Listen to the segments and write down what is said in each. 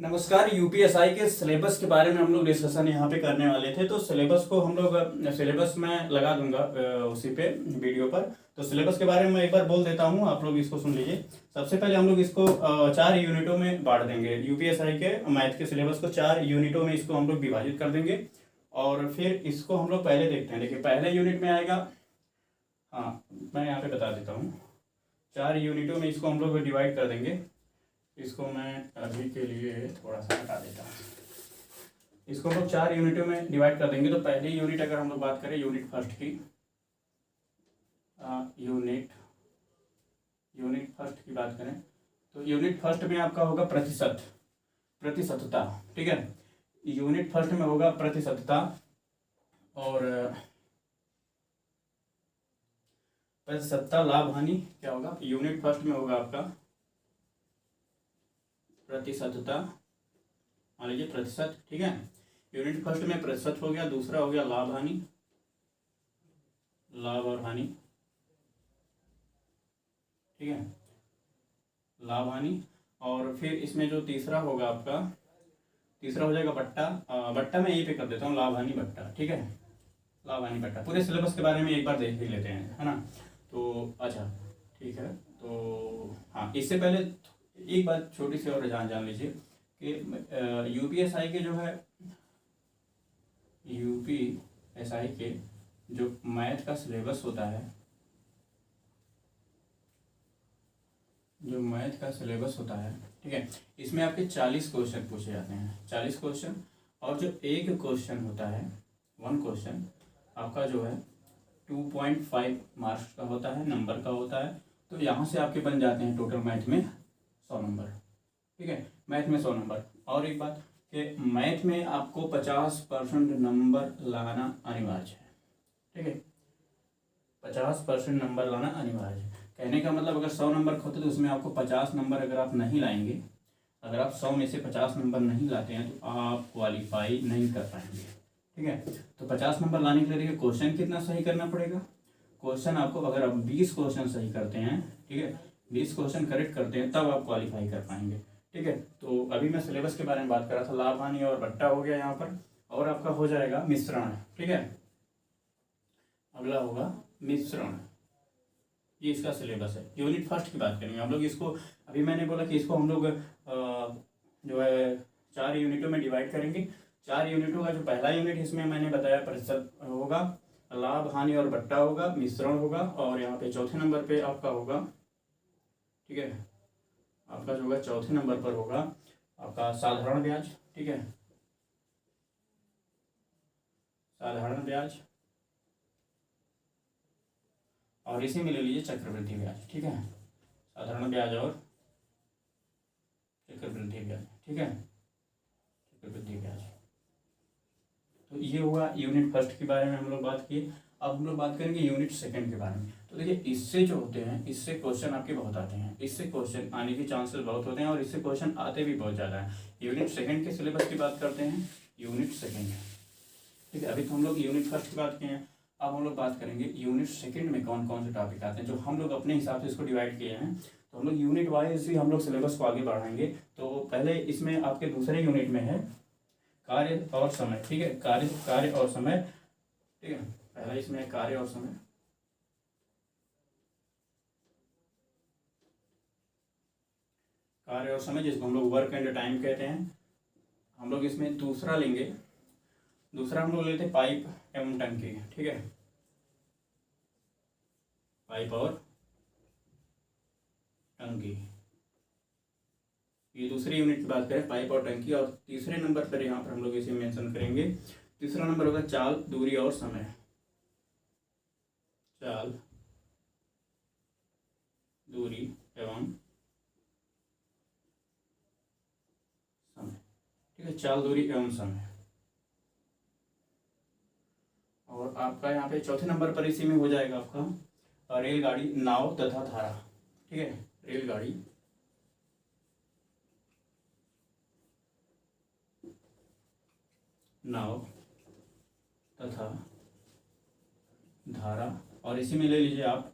नमस्कार। यूपीएसआई के सिलेबस के बारे में हम लोग डिस्कशन यहाँ पे करने वाले थे। तो सिलेबस को हम लोग सिलेबस में लगा दूंगा उसी पे वीडियो पर। तो सिलेबस के बारे में मैं एक बार बोल देता हूँ, आप लोग इसको सुन लीजिए। सबसे पहले हम लोग इसको 4 यूनिटों में बांट देंगे। यूपीएसआई के मैथ के सिलेबस को 4 यूनिटों में इसको हम लोग विभाजित कर देंगे और फिर इसको हम लोग पहले देखते हैं। देखिए पहले यूनिट में आएगा, हाँ मैं यहाँ पे बता देता हूँ, 4 यूनिटों में इसको हम लोग डिवाइड कर देंगे। इसको मैं अभी के लिए थोड़ा सा हटा देता हूँ। इसको हम लोग 4 यूनिटों में डिवाइड कर देंगे। तो पहली यूनिट अगर हम लोग बात करें यूनिट फर्स्ट की, यूनिट फर्स्ट की बात करें तो यूनिट फर्स्ट में आपका होगा प्रतिशतता। ठीक है, यूनिट फर्स्ट में होगा प्रतिशतता और प्रतिशतता लाभ हानि क्या होगा। यूनिट फर्स्ट में होगा आपका प्रतिशतता, मान लीजिए प्रतिशत। ठीक है, यूनिट फर्स्ट में प्रतिशत हो गया। दूसरा हो गया लाभ हानि, लाभ और हानि। ठीक है, लाभ हानि। और फिर इसमें जो तीसरा होगा आपका, तीसरा हो जाएगा बट्टा। बट्टा मैं यहीं पे कर देता हूँ, लाभ हानि बट्टा। ठीक है, लाभ हानि बट्टा। पूरे सिलेबस के बारे में एक बार देख ही लेते हैं, है ना। तो अच्छा ठीक है, तो हाँ इससे पहले एक बात छोटी सी और जान लीजिए कि यूपीएसआई के जो है, यूपीएसआई के जो मैथ का सिलेबस होता है, जो मैथ का सिलेबस होता है, ठीक है, इसमें आपके 40 क्वेश्चन पूछे जाते हैं। 40 क्वेश्चन। और जो एक क्वेश्चन होता है, 1 क्वेश्चन आपका जो है 2.5 मार्क्स का होता है, नंबर का होता है। तो यहाँ से आपके बन जाते हैं टोटल मैथ में 100 नंबर। ठीक है, मैथ में 100 नंबर। और एक बात कि मैथ में आपको 50% नंबर लाना अनिवार्य है। ठीक है, 50% नंबर लाना अनिवार्य है। कहने का मतलब अगर 100 नंबर होते तो उसमें आपको 50 नंबर अगर आप नहीं लाएंगे, अगर आप 100 में से 50 नंबर नहीं लाते हैं तो आप क्वालिफाई नहीं कर पाएंगे। ठीक है, तो 50 नंबर लाने के लिए क्वेश्चन कितना सही करना पड़ेगा। क्वेश्चन आपको, अगर आप 20 क्वेश्चन सही करते हैं, ठीक है, 20 क्वेश्चन करेक्ट करते हैं, तब आप क्वालिफाई कर पाएंगे। ठीक है, तो अभी मैं सिलेबस के बारे में बात कर रहा था। लाभ हानि और बट्टा हो गया यहाँ पर, और आपका हो जाएगा मिश्रण। ठीक है, अगला होगा मिश्रण। ये इसका सिलेबस है। यूनिट फर्स्ट की बात करेंगे हम लोग। इसको अभी मैंने बोला कि इसको हम लोग जो है 4 यूनिटों में डिवाइड करेंगे। 4 यूनिटों का जो पहला यूनिट इसमें मैंने बताया प्रतिशत होगा, लाभ हानि और बट्टा होगा, मिश्रण होगा, और यहाँ पे चौथे नंबर पे आपका होगा, ठीक है, आपका जो होगा चौथे नंबर पर होगा आपका साधारण ब्याज। ठीक है, साधारण ब्याज। और इसी में ले लीजिए चक्रवृद्धि ब्याज। ठीक है, साधारण ब्याज और चक्रवृद्धि ब्याज। ठीक है, चक्रवृद्धि ब्याज। तो ये हुआ यूनिट फर्स्ट के बारे में हम लोग बात किए। अब हम लोग बात करेंगे यूनिट सेकंड के बारे में। तो देखिए इससे जो होते हैं, इससे क्वेश्चन आपके बहुत आते हैं, इससे क्वेश्चन आने के चांसेस बहुत होते हैं और इससे क्वेश्चन आते भी बहुत ज़्यादा हैं। यूनिट सेकंड के सिलेबस की बात करते हैं। यूनिट सेकंड, ठीक है, अभी तो हम लोग यूनिट फर्स्ट की बात किए हैं। अब हम लोग बात करेंगे यूनिट सेकंड में कौन कौन से टॉपिक आते हैं, जो हम लोग अपने हिसाब से इसको डिवाइड किए हैं। तो हम लोग यूनिट वाइज ही हम लोग सिलेबस को आगे बढ़ाएंगे। तो पहले इसमें आपके दूसरे यूनिट में है कार्य और समय। ठीक है, कार्य और समय। ठीक है, पहला इसमें कार्य और समय। कार्य और समय जिसको हम लोग वर्क एंड टाइम कहते हैं, हम लोग इसमें दूसरा लेंगे। दूसरा हम लोग लेते हैं पाइप एवं टंकी। ठीक है, पाइप और टंकी, ये दूसरी यूनिट की बात करें, पाइप और टंकी। और तीसरे नंबर पर यहाँ पर हम लोग इसे मेंशन करेंगे। तीसरा नंबर होगा चाल, दूरी और समय। चाल, दूरी एवं समय। ठीक है, चाल, दूरी एवं समय। और आपका यहाँ पे चौथे नंबर पर इसी में हो जाएगा आपका रेलगाड़ी, नाव तथा धारा। ठीक है, रेलगाड़ी, नाव तथा धारा। और इसी में ले लीजिए आप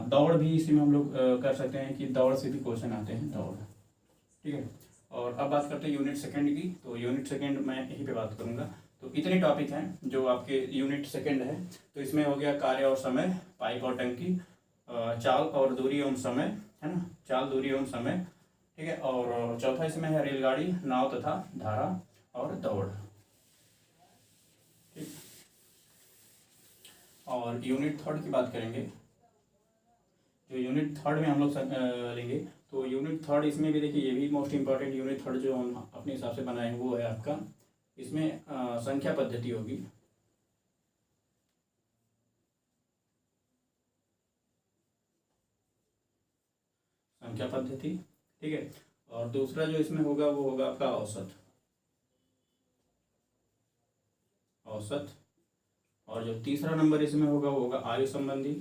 दौड़ भी इसी में हम लोग कर सकते हैं कि दौड़ से भी क्वेश्चन आते हैं, दौड़। ठीक है, और अब बात करते हैं यूनिट सेकंड की। तो यूनिट सेकंड मैं यहीं पे बात करूँगा। तो इतने टॉपिक हैं जो आपके यूनिट सेकंड है। तो इसमें हो गया कार्य और समय, पाइप और टंकी, चाल और दूरी एवं समय, है ना, चाल दूरी एवं समय, ठीक है। और चौथा इसमें है रेलगाड़ी, नाव तथा धारा और दौड़, ठीक। और यूनिट थर्ड की बात करेंगे। जो यूनिट थर्ड में हम लोग लेंगे, तो यूनिट थर्ड इसमें भी देखिए, ये भी मोस्ट इंपॉर्टेंट यूनिट थर्ड जो हम अपने हिसाब से बनाए हैं वो है आपका, इसमें संख्या पद्धति होगी, संख्या पद्धति, ठीक है। और दूसरा जो इसमें होगा वो होगा आपका औसत, औसत। और जो तीसरा नंबर इसमें होगा वो होगा आयु संबंधी,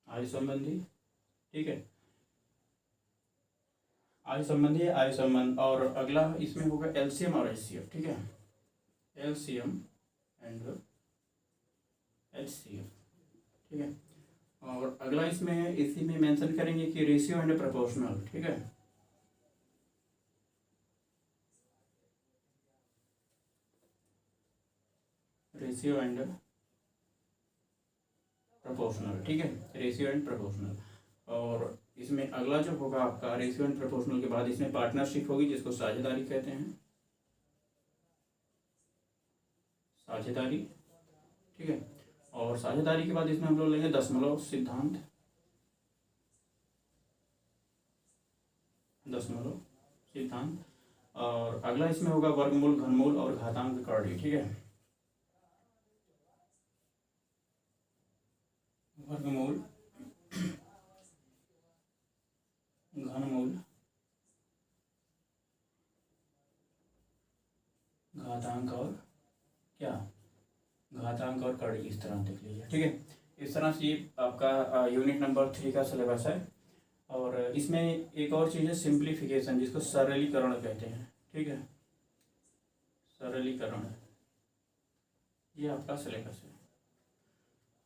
आयु संबंधी, ठीक है, आयु संबंधी है, आयु संबंध। और अगला इसमें होगा एलसीएम और एचसीएफ, ठीक है, एलसीएम एंड एचसीएफ, ठीक है। और अगला इसमें इसी में मेंशन करेंगे कि रेशियो एंड प्रोपोर्शनल, ठीक है, रेशियो एंड प्रोपोर्शनल, ठीक है, रेशियो एंड प्रोपोर्शनल। और इसमें अगला जो होगा आपका रेशियो एंड प्रोपोर्शनल के बाद इसमें पार्टनरशिप होगी, जिसको साझेदारी कहते हैं, साझेदारी, ठीक है। और साझेदारी के बाद इसमें हम लोग लेंगे दशमलव सिद्धांत, दशमलव सिद्धांत। और अगला इसमें होगा वर्गमूल, घनमूल और घातांक कौड़ी, ठीक है, वर्गमूल, घनमूल, घातांक और क्या, घातांक और कड़ी, इस तरह देख लीजिए, ठीक है। इस तरह से ये आपका यूनिट नंबर 3 का सिलेबस है। और इसमें एक और चीज़ है सिंप्लीफिकेशन, जिसको सरलीकरण कहते हैं, ठीक है, सरलीकरण, ये आपका सिलेबस है।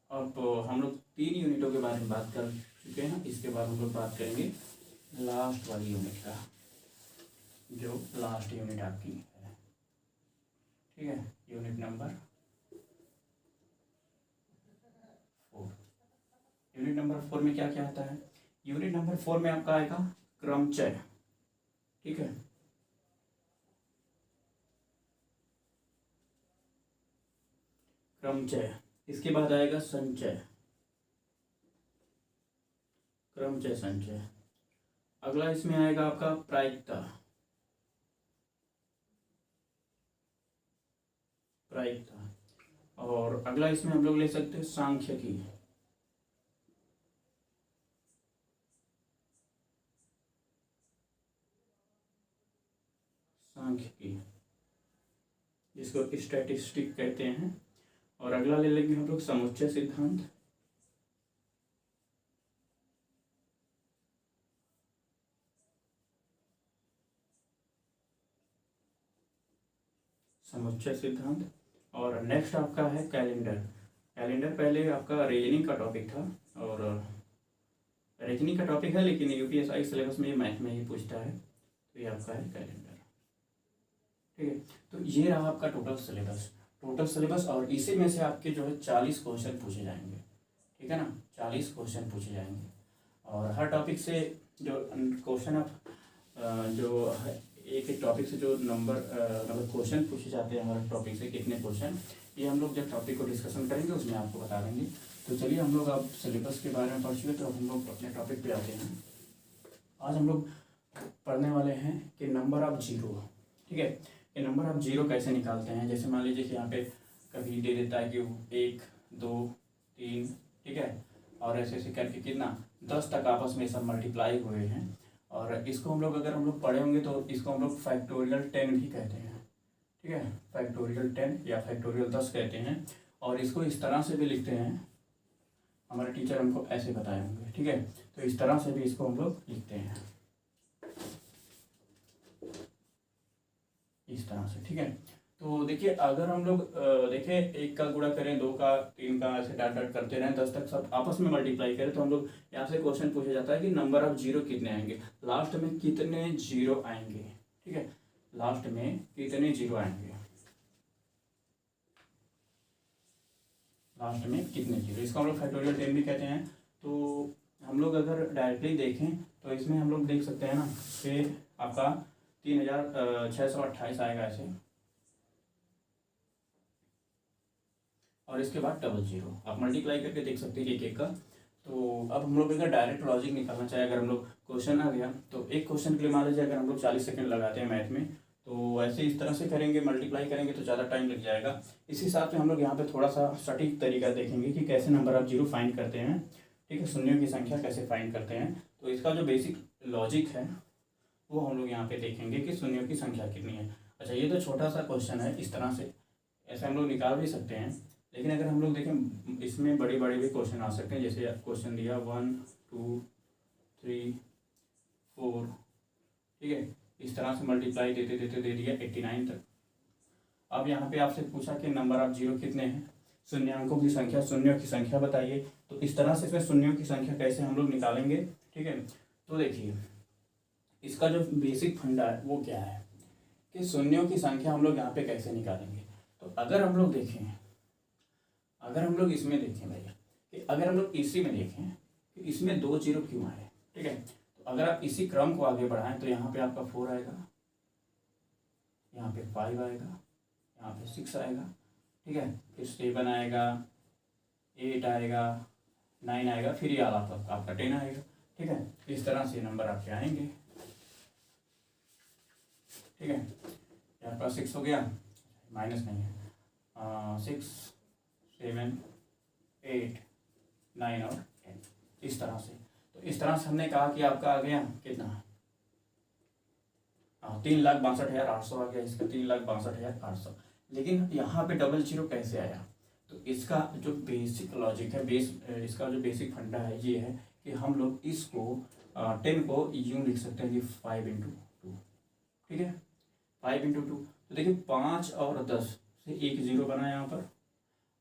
अब हम लोग 3 यूनिटों के बारे में बात कर चुके हैं। इसके बाद हम लोग बात करेंगे लास्ट वाली यूनिट का, जो लास्ट यूनिट आपकी है, ठीक है, यूनिट नंबर 4। यूनिट नंबर 4 में क्या क्या आता है? यूनिट नंबर 4 में आपका आएगा क्रमचय, ठीक है, क्रमचय। इसके बाद आएगा संचय, क्रमचय संचय। अगला इसमें आएगा आपका प्रायिकता, प्रायिकता। और अगला इसमें हम लोग ले सकते हैं सांख्यिकी, सांख्यिकी, जिसको स्टैटिस्टिक कहते हैं। और अगला ले लेंगे हम लोग समुच्चय सिद्धांत, समुच्चय सिद्धांत। और नेक्स्ट आपका है कैलेंडर। कैलेंडर पहले आपका रीजनिंग का टॉपिक था, और रीजनिंग का टॉपिक है, लेकिन यूपीएससी सिलेबस में ये मैथ में ही पूछता है, तो ये आपका है कैलेंडर, ठीक है। तो ये रहा आपका टोटल सिलेबस, टोटल सिलेबस। और इसी में से आपके जो है 40 क्वेश्चन पूछे जाएंगे, ठीक है ना, 40 क्वेश्चन पूछे जाएंगे। और हर टॉपिक से जो क्वेश्चन आप जो है, एक एक टॉपिक से जो नंबर मतलब क्वेश्चन पूछे जाते हैं हर टॉपिक से, कितने क्वेश्चन, ये हम लोग जब टॉपिक को डिस्कशन करेंगे उसमें आपको बता देंगे। तो चलिए, हम लोग अब सिलेबस के बारे में पढ़ चुके, तो अब हम लोग अपने टॉपिक पे आते हैं। आज हम लोग पढ़ने वाले हैं कि नंबर ऑफ जीरो, ठीक है, कि नंबर ऑफ जीरो कैसे निकालते हैं। जैसे मान लीजिए कि यहाँ पे कभी दे देता है कि 1 2 3, ठीक है, और ऐसे ऐसे करके कितना 10 तक आपस में सब मल्टीप्लाई हुए हैं। और इसको हम लोग अगर हम लोग पढ़े होंगे तो इसको हम लोग फैक्टोरियल 10 भी कहते हैं, ठीक है, फैक्टोरियल 10 या फैक्टोरियल 10 कहते हैं। और इसको इस तरह से भी लिखते हैं, हमारे टीचर हमको ऐसे बताए होंगे, ठीक है। तो इस तरह से भी इसको हम लोग लिखते हैं, इस तरह से, ठीक है। तो देखिए अगर हम लोग देखें एक का गुणा करें, दो का, तीन का, ऐसे डाट डाट करते रहें 10 तक सब आपस में मल्टीप्लाई करें, तो हम लोग यहाँ से क्वेश्चन पूछा जाता है कि नंबर ऑफ जीरो कितने आएंगे, लास्ट में कितने जीरो आएंगे। ठीक है, लास्ट में कितने जीरो आएंगे, लास्ट में कितने जीरो, इसको हम लोग फैक्टोरियल 10 भी कहते हैं। तो हम लोग अगर डायरेक्टली देखें तो इसमें हम लोग देख सकते हैं ना कि आपका 3628 आएगा ऐसे, और इसके बाद डबल जीरो, आप मल्टीप्लाई करके देख सकते हैं एक एक का। तो अब हम लोग अगर डायरेक्ट लॉजिक निकालना चाहे, अगर हम लोग क्वेश्चन आ गया तो एक क्वेश्चन के लिए मान लीजिए अगर हम लोग 40 सेकंड लगाते हैं मैथ में, तो ऐसे इस तरह से करेंगे, मल्टीप्लाई करेंगे तो ज़्यादा टाइम लग जाएगा। इस हिसाब से हम लोग यहाँ पे थोड़ा सा सटीक तरीका देखेंगे कि कैसे नंबर ऑफ जीरो फाइंड करते हैं। ठीक है, शून्यों की संख्या कैसे फाइंड करते हैं, तो इसका जो बेसिक लॉजिक है वो हम लोग यहाँ पे देखेंगे कि शून्यों की संख्या कितनी है। अच्छा, ये तो छोटा सा क्वेश्चन है, इस तरह से ऐसे हम लोग निकाल भी सकते हैं, लेकिन अगर हम लोग देखें इसमें बड़े बड़े भी क्वेश्चन आ सकते हैं। जैसे क्वेश्चन दिया 1 2 3 4, ठीक है, इस तरह से मल्टीप्लाई देते देते दे दिया 89 तक। अब यहाँ पे आपसे पूछा कि नंबर ऑफ जीरो कितने हैं, शून्यांकों की संख्या, शून्यों की संख्या बताइए। तो इस तरह से इसमें शून्यों की संख्या कैसे हम लोग निकालेंगे। ठीक है, तो देखिए इसका जो बेसिक फंडा है वो क्या है कि शून्यों की संख्या हम लोग यहाँ पे कैसे निकालेंगे। तो अगर हम लोग देखें, अगर हम लोग इसमें देखें भैया कि अगर हम लोग इसी में देखें कि इसमें 2 जीरो क्यों आए। ठीक है, तो अगर आप इसी क्रम को आगे बढ़ाएं तो यहाँ पे आपका 4 आएगा, यहाँ पे 5 आएगा, यहाँ पे 6 आएगा। ठीक है, फिर 7 आएगा, 8 आएगा, 9 आएगा, फिर ये आपका 10 आएगा। ठीक है, इस तरह से नंबर आपके आएंगे। ठीक है, यहाँ पर 6 हो गया, माइनस नहीं है, 6 7 8 9 और 10, इस तरह से। तो इस तरह से हमने कहा कि आपका आ गया कितना, 3,62,800 आ गया इसका, 3,62,800। लेकिन यहाँ पे डबल जीरो कैसे आया, तो इसका जो बेसिक लॉजिक है, इसका जो बेसिक फंडा है ये है कि हम लोग इसको 10 को यूँ लिख सकते हैं कि 5 × 2। ठीक है, 5 × 2, तो देखिए 5 और 10 से एक जीरो बना यहाँ पर,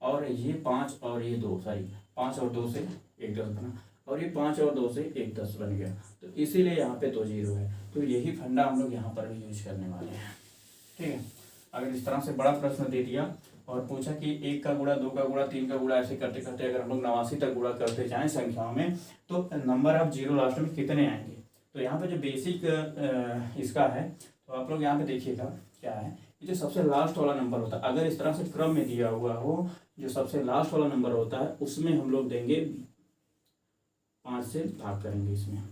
और ये 5 और ये 2, सॉरी 5 और 2 से एक 10 बना, और ये 5 और 2 से एक 10 बन गया। तो इसीलिए यहाँ पे 2 जीरो है। तो यही फंडा हम लोग यहाँ पर भी यूज करने वाले हैं। ठीक है, अगर इस तरह से बड़ा प्रश्न दे दिया और पूछा कि 1 का गुणा, 2 का गुणा, 3 का गुणा, ऐसे करते करते अगर हम लोग 89 तक गुणा करते जाएं संख्याओं में, तो नंबर ऑफ जीरो लास्ट में कितने आएंगे। तो यहाँ पे जो बेसिक इसका है, तो आप लोग यहाँ पे देखिएगा क्या है, जो सबसे लास्ट वाला नंबर होता है, अगर इस तरह से क्रम में दिया हुआ हो, जो सबसे लास्ट वाला नंबर होता है उसमें हम लोग देंगे 5 से भाग करेंगे इसमें।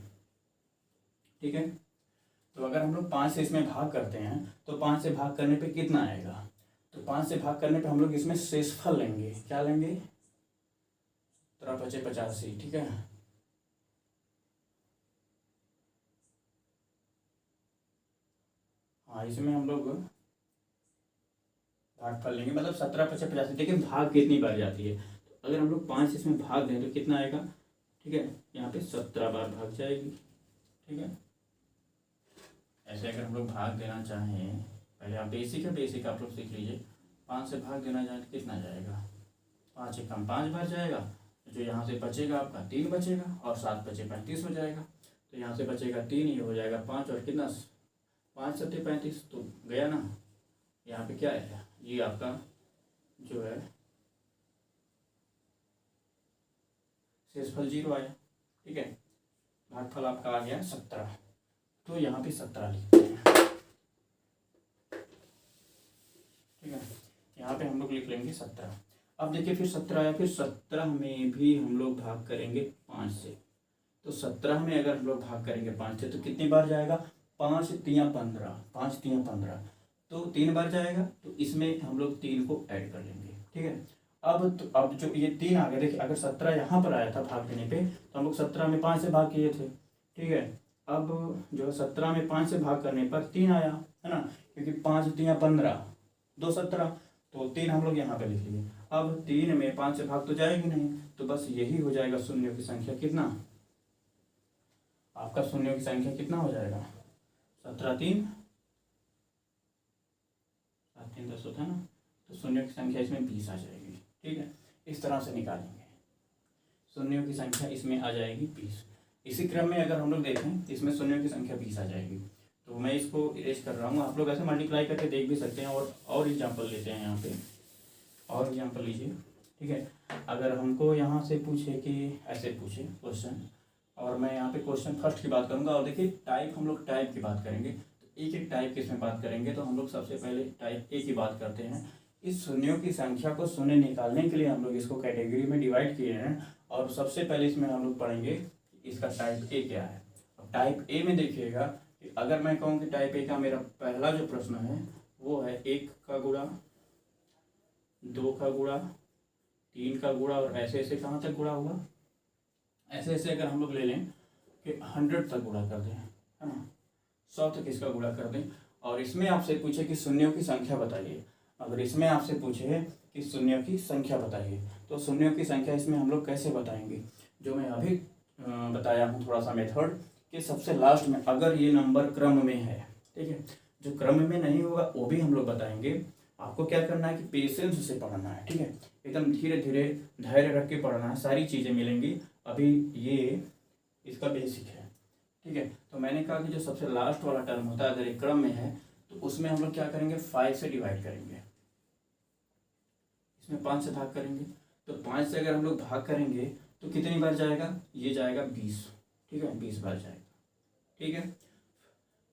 ठीक है, तो अगर हम लोग 5 से इसमें भाग करते हैं तो 5 से भाग करने पे कितना आएगा, तो 5 से भाग करने पे हम लोग इसमें शेषफल लेंगे। क्या लेंगे, 17 × 5 = 85। ठीक है, हाँ इसमें हम लोग भागफल लेंगे, मतलब 17 × 5 = 85। लेकिन भाग कितनी बार जाती है, तो अगर हम लोग 5 इसमें भाग दें तो कितना आएगा। ठीक है, यहाँ पे 17 बार भाग जाएगी। ठीक है, ऐसे अगर हम लोग भाग देना चाहें, पहले आप बेसिक है, बेसिक आप लोग सीख लीजिए। 5 से भाग देना चाहें तो कितना जाएगा, 5 × 5 बार जाएगा, जो यहाँ से बचेगा आपका 3 बचेगा, और 7 × 5 = 35 हो जाएगा। तो यहाँ से बचेगा 3, ये हो जाएगा 5, और कितना 5 × 7 = 35, तो गया ना। यहाँ पे क्या है, ये आपका जो है शेषफल 0 आया। ठीक है, भागफल आपका आ गया 17, तो यहाँ पे 17 लिखते हैं। ठीक है, यहाँ पे हम लोग लिख लेंगे 17। अब देखिए फिर 17 आया, फिर 17 में भी हम लोग भाग करेंगे 5 से। तो 17 में अगर हम लोग भाग करेंगे 5 से तो कितनी बार जाएगा, 5 × 3 = 15, 5 × 3 = 15, तो 3 बार जाएगा। तो इसमें हम लोग 3 को ऐड कर लेंगे। ठीक है, अब जो ये 3 आ गया, देखिए अगर 17 यहाँ पर आया था भाग देने पे, तो हम लोग 17 में 5 से भाग किए थे। ठीक है, अब जो है 17 में 5 से भाग करने पर 3 आया, है ना, क्योंकि 5 × 3 = 15, 2 17, तो 3 हम लोग यहाँ पे लिख लिए। अब 3 में 5 से भाग तो जाएगी नहीं, तो बस यही हो जाएगा शून्यों की संख्या। कितना आपका शून्यों की संख्या कितना हो जाएगा, 17 × 3 = 3 10 होता है ना, तो शून्यों की संख्या इसमें 20 आ जाएगी। ठीक है, इस तरह से निकालेंगे, शून्यों की संख्या इसमें आ जाएगी 20। इसी क्रम में अगर हम लोग देखें इसमें शून्यों की संख्या 20 आ जाएगी। तो मैं इसको इरेज कर रहा हूँ, आप लोग ऐसे मल्टीप्लाई करके देख भी सकते हैं। और एग्जाम्पल लेते हैं यहाँ पे, और एग्जाम्पल लीजिए। ठीक है, अगर हमको यहाँ से पूछे कि ऐसे पूछे क्वेश्चन, और मैं यहाँ पे क्वेश्चन फर्स्ट की बात करूँगा, और देखिए टाइप हम लोग टाइप की बात करेंगे, तो एक एक टाइप की इसमें बात करेंगे। तो हम लोग सबसे पहले टाइप ए की बात करते हैं। इस शून्यों की संख्या को शून्य निकालने के लिए हम लोग इसको कैटेगरी में डिवाइड किए हैं, और सबसे पहले इसमें हम लोग पढ़ेंगे इसका टाइप ए क्या है। अब टाइप ए में देखिएगा कि अगर मैं कहूँ कि टाइप ए का मेरा पहला जो प्रश्न है वो है 1 का गुणा, 2 का गुणा, 3 का गुणा, और ऐसे ऐसे कहाँ तक गुणा हुआ, ऐसे ऐसे अगर हम लोग ले लें कि 100 तक गुणा कर दें, है ना, 100 तक इसका गुणा कर दें। और इसमें आपसे पूछे कि शून्यों की संख्या बताइए, अगर इसमें आपसे पूछे कि शून्यों की संख्या बताइए, तो शून्यों की संख्या इसमें हम लोग कैसे बताएंगे, जो मैं अभी बताया हूँ थोड़ा सा मेथड, कि सबसे लास्ट में अगर ये नंबर क्रम में है, ठीक है, जो क्रम में नहीं होगा वो भी हम लोग बताएंगे। आपको क्या करना है कि पेशेंस से पढ़ना है। ठीक है, एकदम धीरे धीरे धैर्य रख के पढ़ना है, सारी चीज़ें मिलेंगी। अभी ये इसका बेसिक है। ठीक है, तो मैंने कहा कि जो सबसे लास्ट वाला टर्म होता है अगर एक क्रम में है तो उसमें हम लोग क्या करेंगे, 5 से डिवाइड करेंगे, इसमें 5 से भाग करेंगे। तो 5 से अगर हम लोग भाग करेंगे तो कितनी बार जाएगा, ये जाएगा 20। ठीक है, 20 बार जाएगा। ठीक है,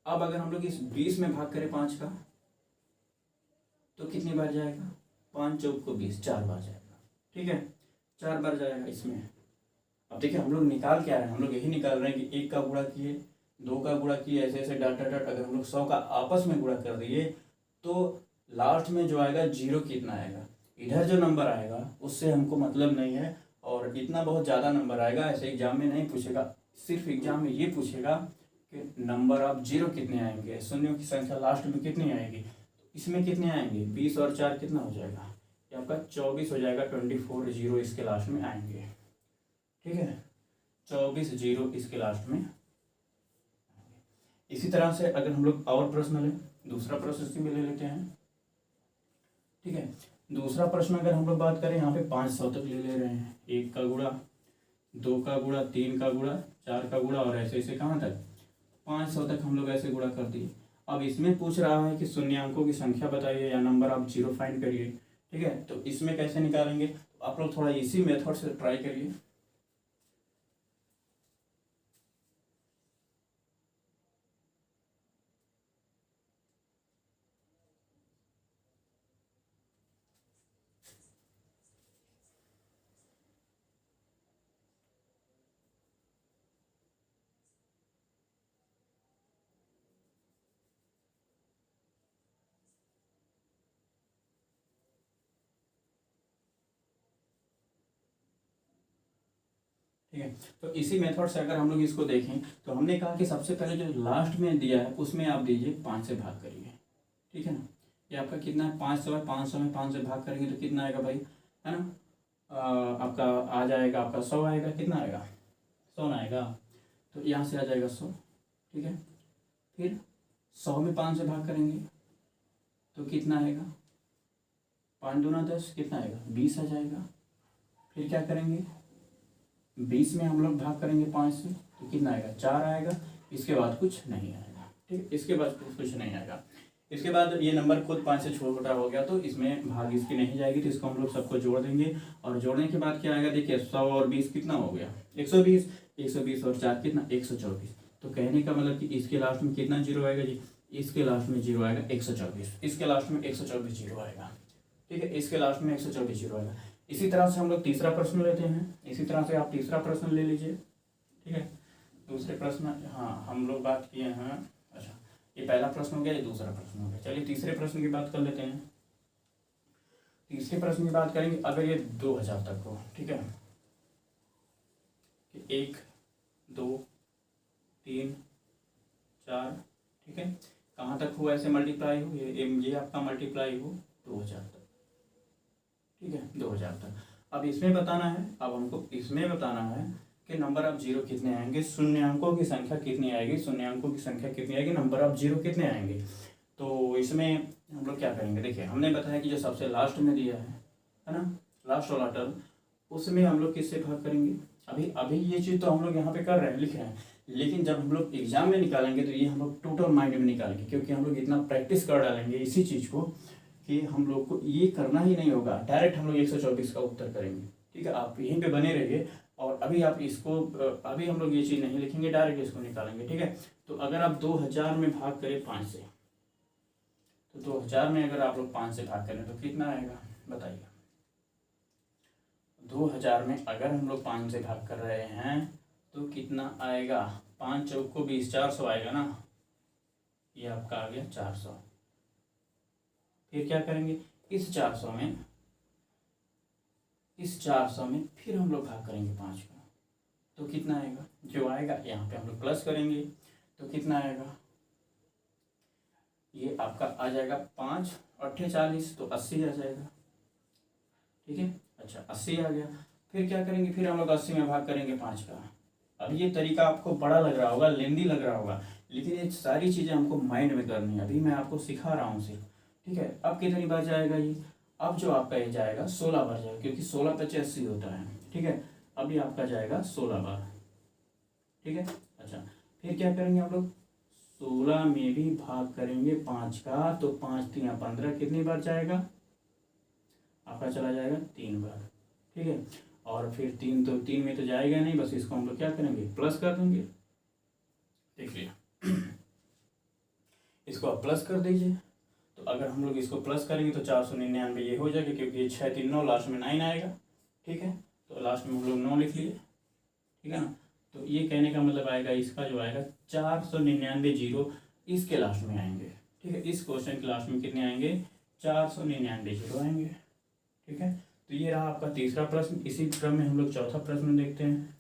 अब अगर हम लोग इस 20 में भाग करें 5 का तो कितनी बार जाएगा, 5 चौक को 20, 4 बार जाएगा। ठीक है, 4 बार जाएगा इसमें। अब देखिए हम लोग निकाल क्या रहे हैं, हम लोग यही निकाल रहे हैं कि 1 का गुणा किए, 2 का गुणा किए, ऐसे ऐसे डॉट डॉट डॉट। अगर हम लोग 100 का आपस में गुणा कर दिए तो लास्ट में जो आएगा 0 कितना आएगा, इधर जो नंबर आएगा उससे हमको मतलब नहीं है। और इतना बहुत ज़्यादा नंबर आएगा, ऐसे एग्जाम में नहीं पूछेगा, सिर्फ एग्जाम में ये पूछेगा कि नंबर ऑफ 0 कितने आएंगे, शून्यों की संख्या लास्ट में कितनी आएगी। तो इसमें कितने आएंगे, 20 और 4 कितना हो जाएगा, ये आपका 24 हो जाएगा। 24 0 इसके लास्ट में आएंगे। ठीक है, 24 0 इसके लास्ट में। इसी तरह से अगर हम लोग और प्रश्न लें, दूसरा प्रश्न इसी में ले लेते हैं। ठीक है, दूसरा प्रश्न अगर हम लोग बात करें, यहाँ पे 500 तक ले रहे हैं। 1 का गुणा, 2 का गुणा, 3 का गुणा, 4 का गुणा, और ऐसे ऐसे कहाँ तक, 500 तक हम लोग ऐसे गुणा कर दिए। अब इसमें पूछ रहा है कि शून्यांकों की संख्या बताइए या नंबर ऑफ 0 फाइंड करिए। ठीक है, तो इसमें कैसे निकालेंगे, तो आप लोग थोड़ा इसी मेथड से ट्राई करिए। ठीक है, तो इसी मेथड से अगर हम लोग इसको देखें तो हमने कहा कि सबसे पहले जो लास्ट में दिया है उसमें आप दीजिए 5 से भाग करिए। ठीक है ना, ये आपका कितना है, 500 है, 500 में 5 से भाग करेंगे तो कितना आएगा भाई, है ना, आपका आ जाएगा, आपका 100 आएगा। कितना आएगा, 100 आएगा, तो यहाँ से आ जाएगा 100। ठीक है, फिर 100 में 5 से भाग करेंगे तो कितना आएगा, 5 दूना 10, कितना आएगा, 20 आ जाएगा। फिर क्या करेंगे, 20 में हम लोग भाग करेंगे 5 से तो कितना आएगा, 4 आएगा। इसके बाद कुछ नहीं आएगा। ठीक है, इसके बाद कुछ नहीं आएगा। इसके बाद ये नंबर खुद 5 से छोटा हो गया तो इसमें भाग इसकी नहीं जाएगी, तो इसको हम लोग सबको जोड़ देंगे। और जोड़ने के बाद क्या आएगा, देखिए 100 और 20 कितना हो गया, 120। 120 और 4 कितना, 124। तो कहने का मतलब कि इसके लास्ट में कितना 0 आएगा जी, इसके लास्ट में 0 आएगा 124, इसके लास्ट में 124 0 आएगा। ठीक है, इसके लास्ट में 124 0 आएगा। इसी तरह से हम लोग तीसरा प्रश्न लेते हैं। इसी तरह से आप तीसरा प्रश्न ले लीजिए। ठीक है, दूसरे प्रश्न, हाँ हम लोग बात किए हैं, अच्छा ये पहला प्रश्न हो गया, ये दूसरा प्रश्न हो गया। चलिए तीसरे प्रश्न की बात कर लेते हैं। तीसरे प्रश्न की बात करेंगे अगर ये 2000 तक हो। ठीक है, 1 2 3 4, ठीक है, कहाँ तक हो ऐसे मल्टीप्लाई हो, ये आपका मल्टीप्लाई हो 2000 तक। ठीक है, 2000 तक। अब इसमें बताना है, अब हमको इसमें बताना है कि नंबर ऑफ 0 कितने आएंगे, शून्यांकों की संख्या कितनी आएगी, शून्यांकों की संख्या कितनी आएगी, नंबर ऑफ 0 कितने आएंगे। तो इसमें हम लोग क्या करेंगे, देखिए हमने बताया कि जो सबसे लास्ट में दिया है ना, लास्ट वाला टर्म, उसमें हम लोग किससे भाग करेंगे। अभी अभी ये चीज़ तो हम लोग यहाँ पे कर रहे हैं, लिख रहे हैं, लेकिन जब हम लोग एग्जाम में निकालेंगे तो ये हम लोग टोटल माइंड में निकालेंगे, क्योंकि हम लोग इतना प्रैक्टिस कर डालेंगे इसी चीज़ को कि हम लोग को ये करना ही नहीं होगा, डायरेक्ट हम लोग 124 का उत्तर करेंगे। ठीक है, आप यहीं पे बने रहिए। और अभी आप इसको, अभी हम लोग ये चीज़ नहीं लिखेंगे, डायरेक्ट इसको निकालेंगे। ठीक है, तो अगर आप 2000 में भाग करें 5 से, तो 2000 में अगर आप लोग 5 से भाग करें तो कितना आएगा बताइए। 2000 में अगर हम लोग 5 से भाग कर रहे हैं तो कितना आएगा, 5 चौक को 20, 400 आएगा ना, ये आपका आ गया 400। फिर क्या करेंगे, इस 400 में फिर हम लोग भाग करेंगे 5 का, तो कितना आएगा, जो आएगा यहाँ पे हम लोग प्लस करेंगे, तो कितना आएगा, ये आपका आ जाएगा 5 8 40, तो 80 आ जाएगा। ठीक है, अच्छा 80 आ गया। फिर क्या करेंगे, फिर हम लोग 80 में भाग करेंगे 5 का। अब ये तरीका आपको बड़ा लग रहा होगा, लेंदी लग रहा होगा, लेकिन ये सारी चीज़ें हमको माइंड में करनी है, अभी मैं आपको सिखा रहा हूँ सिर्फ। ठीक है, अब कितनी बार जाएगा ये, अब जो आपका ये जाएगा 16 बार जाएगा, क्योंकि 16 × 80 होता है। ठीक है, अब ये आपका जाएगा 16 बार। ठीक है, अच्छा फिर क्या करेंगे आप लोग, 16 में भी भाग करेंगे 5 का, तो 5 × 3 = 15, कितनी बार जाएगा आपका, चला जाएगा 3 बार। ठीक है, और फिर 3 में तो जाएगा नहीं, बस इसको हम लोग क्या करेंगे, प्लस कर देंगे। देख लिया, इसको आप प्लस कर दीजिए। तो अगर हम लोग इसको प्लस करेंगे तो 499 ये हो जाएगा, क्योंकि ये 6 3 9, लास्ट में 9 आएगा। ठीक है, तो लास्ट में हम लोग 9 लिख लिए। ठीक है ना, तो ये कहने का मतलब आएगा, इसका जो आएगा 499 जीरो इसके लास्ट में आएंगे। ठीक है, इस क्वेश्चन के लास्ट में कितने आएंगे, 499 जीरो आएंगे। ठीक है, तो ये रहा आपका तीसरा प्रश्न। इसी क्रम में हम लोग चौथा प्रश्न देखते हैं।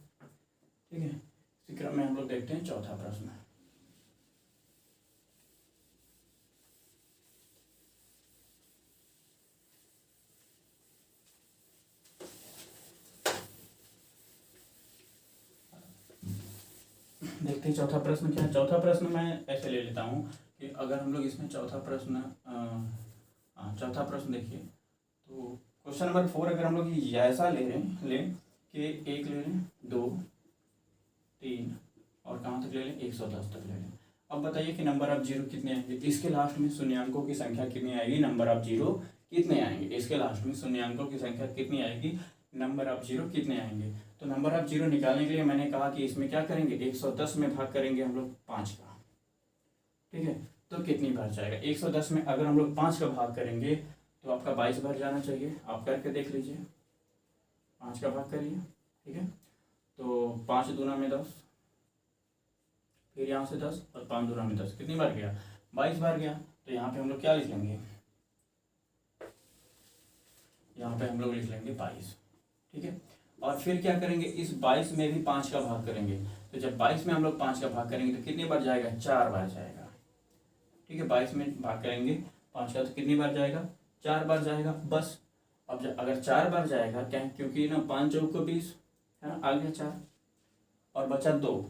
ठीक है, इसी क्रम में हम लोग देखते हैं चौथा प्रश्न। देखते हैं चौथा प्रश्न क्या है। चौथा प्रश्न मैं ऐसे ले लेता हूँ कि अगर हम लोग इसमें चौथा प्रश्न देखिए, तो क्वेश्चन नंबर 4 अगर हम लोग ऐसा ले कि 1 ले लें, 2 3 और कहाँ तक ले लें, 110 तक ले लें। अब बताइए कि नंबर ऑफ जीरो कितने आएंगे, इसके लास्ट में शून्यांकों की संख्या कितनी आएगी, नंबर ऑफ जीरो कितने आएंगे, इसके लास्ट में शून्यांकों की संख्या कितनी आएगी, नंबर ऑफ जीरो कितने आएंगे। तो नंबर ऑफ जीरो निकालने के लिए मैंने कहा कि इसमें क्या करेंगे, 110 में भाग करेंगे हम लोग 5 का। ठीक है, तो कितनी बार जाएगा, 110 में अगर हम लोग 5 का भाग करेंगे तो आपका 22 बार जाना चाहिए। आप करके देख लीजिए, 5 का भाग करिए। ठीक है, तो 5 दूना में 10, फिर यहाँ से 10 और 5 दूना में 10, कितनी बार गया, 22 बार गया। तो यहाँ पे हम लोग क्या लिख लेंगे, यहाँ पे हम लोग लिख लेंगे 22। ठीक है, और फिर क्या करेंगे, इस 22 में भी 5 का भाग करेंगे। तो जब 22 में हम लोग 5 का भाग करेंगे तो कितनी बार जाएगा, 4 बार जाएगा। ठीक है, 22 में भाग करेंगे 5 का तो कितनी बार जाएगा, 4 बार जाएगा बस। अब अगर 4 बार जाएगा, क्या, क्योंकि ना 5 चौक को 20 है ना, आ गया 4 और बचा 2,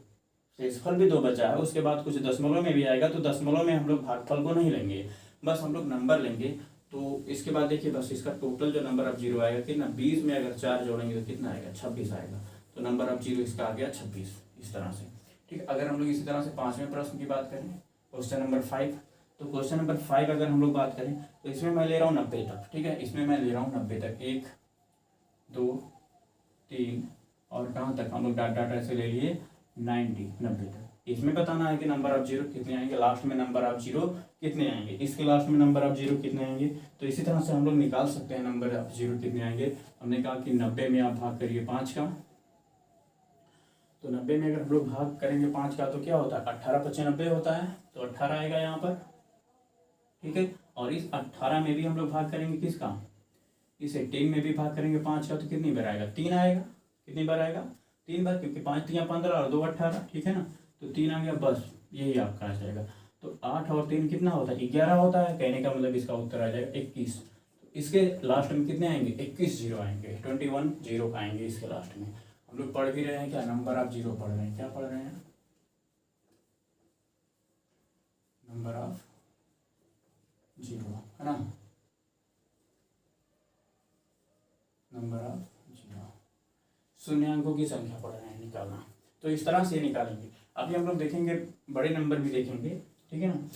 शेषफल भी 2 बचा है। उसके बाद कुछ दशमलव में भी आएगा, तो दशमलव में हम लोग भागफल को नहीं लेंगे, बस हम लोग नंबर लेंगे। तो इसके बाद देखिए, बस इसका टोटल जो नंबर ऑफ जीरो आएगा कितना, 20 में अगर 4 जोड़ेंगे तो कितना आएगा, 26 आएगा। तो नंबर ऑफ जीरो इसका आ गया 26, इस तरह से। ठीक है, अगर हम लोग इसी तरह से 5वें प्रश्न की बात करें, क्वेश्चन नंबर 5, तो क्वेश्चन नंबर 5 अगर हम लोग बात करें तो इसमें मैं ले रहा हूँ 90 तक। ठीक है, इसमें मैं ले रहा हूँ 90 तक, 1 2 3 और कहाँ तक हम लोग डाटा ऐसे ले लिए 90 तक। इसमें बताना है कि नंबर ऑफ जीरो कितने आएंगे, लास्ट में नंबर ऑफ जीरो कितने आएंगे, इसके लास्ट में नंबर ऑफ जीरो कितने आएंगे। तो इसी तरह से हम लोग निकाल सकते हैं नंबर ऑफ जीरो कितने आएंगे। हमने कहा कि 90 में आप भाग करिए 5 का, तो 90 में अगर हम लोग भाग करेंगे 5 का तो क्या होता है, 18 × 5 90 होता है, तो 18 आएगा यहाँ पर। ठीक है, और इस 18 में भी हम लोग भाग करेंगे किसका, इस 18 में भी भाग करेंगे 5 का, तो कितनी बार आएगा, 3 आएगा। कितनी बार आएगा, 3 बार, क्योंकि 5 × 15 और 2 18। ठीक है ना, तो 3 आ गया, बस यही आपका आ जाएगा। तो 8 और 3 कितना होता है, 11 होता है। कहने का मतलब इसका उत्तर आ जाएगा 21। तो इसके लास्ट में कितने आएंगे, 21 जीरो आएंगे, 21 जीरो आएंगे इसके लास्ट में। हम लोग पढ़ भी रहे हैं क्या, नंबर ऑफ जीरो पढ़ रहे हैं, क्या पढ़ रहे हैं, नंबर ऑफ जीरो, है ना, नंबर ऑफ जीरो, शून्यांकों की संख्या पढ़ रहे हैं निकालना। तो इस तरह से निकालेंगे। अभी हम लोग देखेंगे बड़े नंबर भी देखेंगे, ठीक है ना,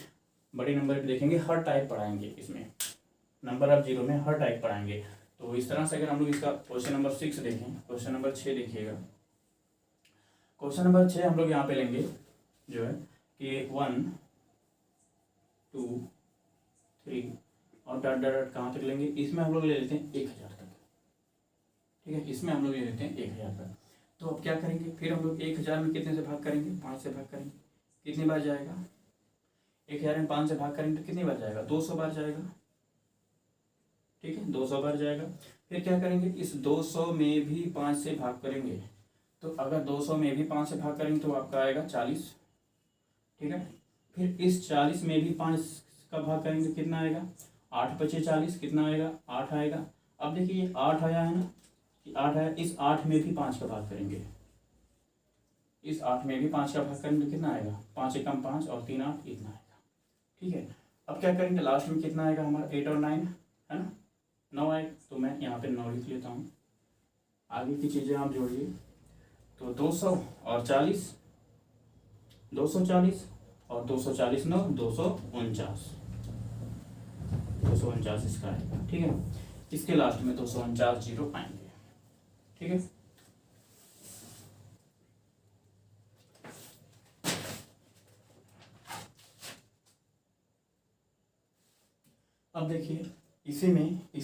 बड़े नंबर भी देखेंगे, हर टाइप पढ़ाएंगे इसमें, नंबर ऑफ जीरो में हर टाइप पढ़ाएंगे। तो इस तरह से अगर हम लोग इसका क्वेश्चन नंबर 6 देखें, क्वेश्चन नंबर 6 देखिएगा। क्वेश्चन नंबर 6 हम लोग यहाँ पे लेंगे जो है कि 1 2 3 और डॉट डॉट डॉट कहाँ तक लेंगे, इसमें हम लोग ले लेते हैं 1000 तक, ठीक है, इसमें हम लोग ले लेते हैं 1000 तक। तो अब क्या करेंगे, फिर हम लोग 1000 में कितने से भाग करेंगे, 5 से भाग करेंगे, कितनी बार जाएगा, 1000 में 5 से भाग करेंगे तो कितनी बार जाएगा, 200 बार जाएगा, ठीक है, 200 बार जाएगा। फिर क्या करेंगे, इस 200 में भी 5 से भाग करेंगे, तो अगर 200 में भी 5 से भाग करेंगे तो आपका आएगा 40, ठीक है। फिर इस 40 में भी 5 का भाग करेंगे तो कितना आएगा, 8 बचे 40, कितना आएगा, 8 आएगा। अब देखिए 8 आया है ना, 8 आया, इस 8 में भी 5 का भाग करेंगे, इस 8 में भी 5 का भाग करेंगे तो कितना आएगा, 5 एकम 5 और 3 8 इतना आएगा, ठीक है। अब क्या करेंगे, लास्ट में कितना आएगा हमारा, 8 और 9 है ना, 9 आएगा। तो मैं यहाँ पे 9 लिख लेता हूँ, आगे की चीज़ें आप जोड़िए। तो 200 और 40, 240 और 240 9, 249, 249 इसका आएगा, ठीक है। इसके लास्ट में 249 जीरो आएंगे, ठीक है। अब देखिए इसी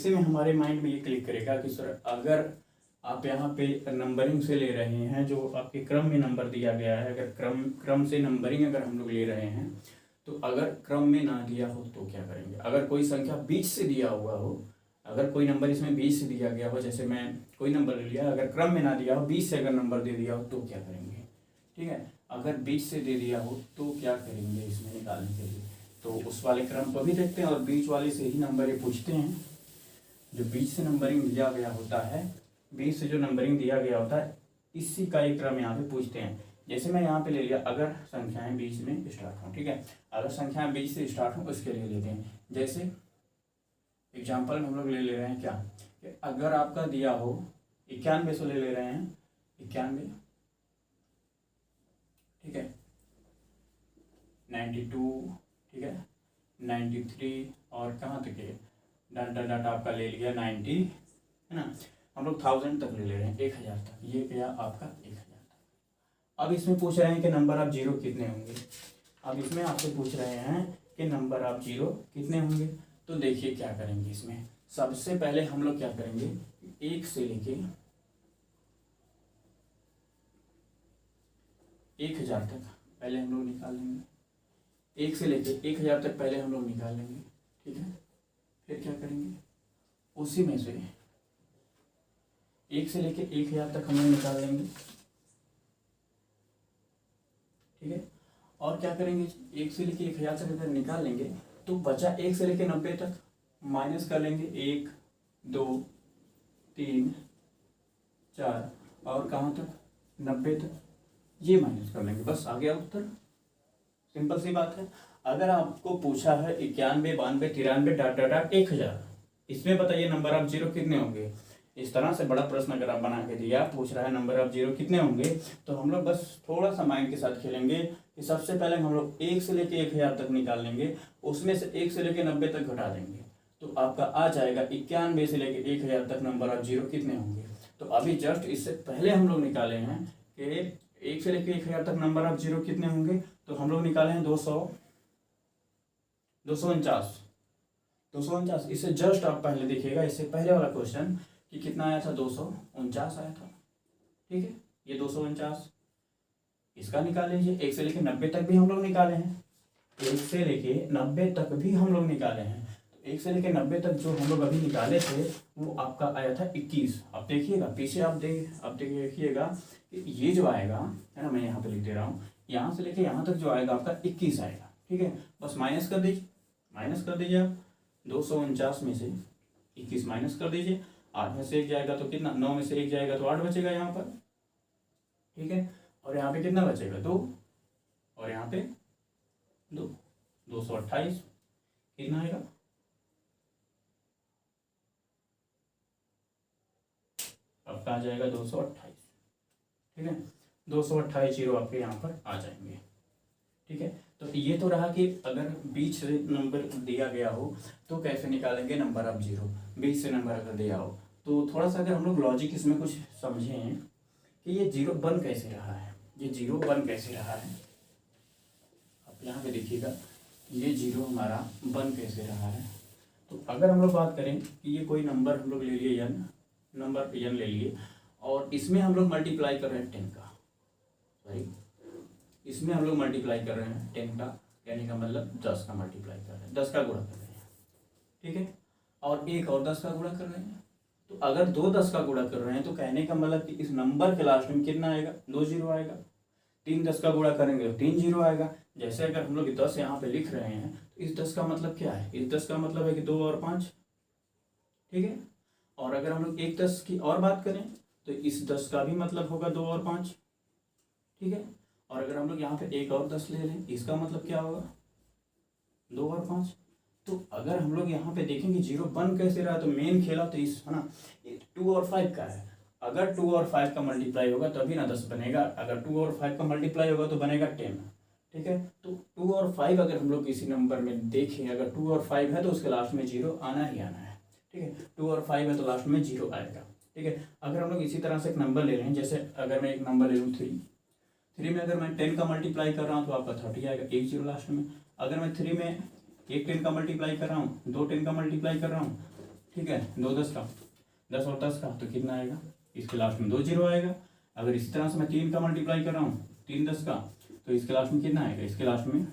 में हमारे माइंड में ये क्लिक करेगा कि सर अगर आप यहाँ पे नंबरिंग से ले रहे हैं, जो आपके क्रम में नंबर दिया गया है, अगर क्रम से नंबरिंग अगर हम लोग ले रहे हैं, तो अगर क्रम में ना दिया हो तो क्या करेंगे, अगर कोई संख्या बीच से दिया हुआ हो, अगर कोई नंबर इसमें बीच से दिया गया हो, जैसे मैं कोई नंबर ले लिया, अगर क्रम में ना दिया हो, बीच से अगर नंबर दे दिया हो तो क्या करेंगे, ठीक है। अगर बीच से दे दिया हो तो क्या करेंगे इसमें निकालने के लिए, तो उस वाले क्रम को भी देखते हैं और बीच वाले से ही नंबर ये पूछते हैं। जो बीच से नंबरिंग दिया गया होता है, बीच से जो नंबरिंग दिया गया होता है, इसी का एक क्रम यहाँ पे पूछते हैं। जैसे मैं यहाँ पे ले लिया, अगर संख्याएं बीच में स्टार्ट हों, ठीक है, अगर संख्याएं बीच से स्टार्ट हों उसके लिए लेते हैं। जैसे एग्जाम्पल हम लोग ले रहे हैं क्या, कि अगर आपका दिया हो 91 से ले रहे हैं 91, ठीक है, 92, ठीक है, 93 और कहाँ तक है, डाटा आपका ले लिया 90, है ना, हम लोग 1000 तक ले रहे हैं, 1000 तक, ये गया आपका 1000 तक। अब इसमें पूछ रहे हैं कि नंबर ऑफ जीरो कितने होंगे, अब इसमें आपसे पूछ रहे हैं कि नंबर ऑफ जीरो कितने होंगे। तो देखिए क्या करेंगे, इसमें सबसे पहले हम लोग क्या करेंगे, 1 से लेके 1000 तक पहले हम लोग निकाल लेंगे, 1 से लेके 1000 तक पहले हम लोग निकाल लेंगे, ठीक है। फिर क्या करेंगे, उसी में से 1 से लेके 1000 तक हम लोग निकाल लेंगे, ठीक है। और क्या करेंगे, 1 से लेके 1000 तक अगर निकाल लेंगे तो बचा 1 से लेके 90 तक माइनस कर लेंगे, 1 2 3 4 और कहाँ तक, 90 तक, ये माइनस कर लेंगे, बस आ गया उत्तर। सिंपल सी बात है। अगर आपको पूछा है 91 92 93 डाट डाट डाट 1000, इसमें बताइए नंबर ऑफ जीरो कितने होंगे। इस तरह से बड़ा प्रश्न अगर आप बना के दिया, पूछ रहा है नंबर ऑफ जीरो कितने होंगे, तो हम लोग बस थोड़ा सा माइंड के साथ खेलेंगे कि सबसे पहले हम लोग 1 से लेके 1000 तक निकाल लेंगे, उसमें से 1 से लेके 90 तक घटा देंगे, तो आपका आ जाएगा 91 से लेके 1000 तक नंबर ऑफ जीरो कितने होंगे। तो अभी जस्ट इससे पहले हम लोग निकाले हैं कि 1 से लेके 1000 तक नंबर ऑफ जीरो कितने होंगे, तो हम लोग निकाले हैं 249। इससे जस्ट आप पहले देखिएगा, इससे पहले वाला क्वेश्चन कि कितना आया था, 249 आया था, ठीक है। ये 249 इसका निकाल लीजिए। 1 से लेके 90 तक भी हम लोग निकाले हैं, 1 से लेके 90 तक भी हम लोग निकाले हैं। तो 1 से लेके 90 तक जो हम लोग अभी निकाले थे वो आपका आया था 21। अब देखिएगा पीछे, आप देखिएगा कि ये जो आएगा, है ना, मैं यहाँ पे लिख दे रहा हूँ, यहाँ से लेके यहाँ तक जो आएगा आपका 21 आएगा, ठीक है। बस माइनस कर दीजिए आप 249 में से 21 माइनस कर दीजिए। 8 में से 1 जाएगा तो कितना, 9 में से 1 जाएगा तो 8 बचेगा यहाँ पर, ठीक है। और यहाँ पे कितना बचेगा, 2, और यहाँ पे 2, 228 कितना आएगा आ जाएगा 228। ठीक है, 228 जीरो आपके यहाँ पर आ जाएंगे। ठीक है, तो ये तो रहा कि अगर बीच से नंबर दिया गया हो तो कैसे निकालेंगे नंबर ऑफ जीरो। बीच से नंबर अगर दिया हो तो थोड़ा सा अगर हम लोग लॉजिक इसमें कुछ समझें कि ये जीरो बन कैसे रहा है, ये जीरो बन कैसे रहा है। आप यहाँ पे देखिएगा ये जीरो हमारा बन कैसे रहा है। तो अगर हम लोग बात करें कि ये कोई नंबर हम लोग ले लिए n, नंबर n ले लिए और इसमें हम लोग मल्टीप्लाई कर रहे हैं 10 का, सॉरी इसमें हम लोग मल्टीप्लाई कर रहे हैं 10 का, यानी का मतलब 10 का मल्टीप्लाई कर रहे हैं, 10 का गुणा कर रहे हैं। ठीक है, और एक और 10 का गुणा कर रहे हैं। तो अगर 2 10 का गुणा कर रहे हैं तो कहने का मतलब कि इस नंबर के लास्ट में कितना आएगा, 2 जीरो आएगा। 3 10 का गुणा करेंगे तो 3 जीरो आएगा। जैसे अगर हम लोग 10 यहाँ पे लिख रहे हैं तो इस 10 का मतलब क्या है, इस 10 का मतलब है कि 2 और 5। ठीक है, और अगर हम लोग एक 10 की और बात करें तो इस 10 का भी मतलब होगा 2 और 5। ठीक है, और अगर हम लोग यहाँ पे एक और 10 ले लें इसका मतलब क्या होगा, 2 और 5। तो अगर हम लोग यहाँ पे देखेंगे जीरो बन कैसे रहा, तो मेन खेला तो इस है ना 2 और 5 का है। अगर 2 और 5 का मल्टीप्लाई होगा तभी ना 10 बनेगा, अगर 2 और 5 का मल्टीप्लाई होगा तो बनेगा 10। ठीक है, तो 2 और 5 अगर हम लोग किसी नंबर में देखें, अगर 2 और 5 है तो उसके लास्ट में जीरो आना ही आना है। ठीक है, 2 और 5 है तो लास्ट में जीरो आएगा। ठीक है, अगर हम लोग इसी तरह से एक नंबर ले रहे हैं, जैसे अगर मैं एक नंबर ले लूँ 3 में अगर मैं 10 का मल्टीप्लाई कर रहा हूँ तो आपका 30 आएगा, एक जीरो लास्ट में। अगर मैं 3 में एक 10 का मल्टीप्लाई कर रहा हूँ, 2 10 का मल्टीप्लाई कर रहा हूँ, ठीक है, 2 10 का, 10 और 10 का, तो कितना आएगा, इसके लास्ट में 2 जीरो आएगा। अगर इसी तरह से मैं 3 का मल्टीप्लाई कर रहा हूँ, 3 10 का, तो इसके लास्ट में कितना आएगा, इसके लास्ट में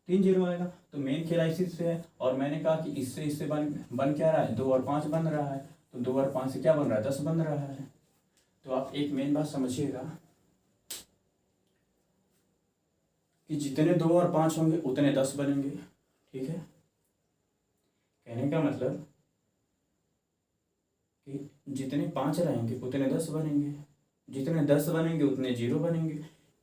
3 जीरो आएगा। तो मेन खेला इसी से है। और मैंने कहा कि इससे बन क्या रहा है, 2 और 5 बन रहा है। तो 2 और 5 से क्या बन रहा है, 10 बन रहा है। तो आप एक मेन बात समझिएगा कि जितने 2 और 5 होंगे उतने 10 बनेंगे। ठीक है, कहने का मतलब कि जितने 5 रहेंगे उतने 10 बनेंगे, जितने 10 बनेंगे उतने जीरो बनेंगे।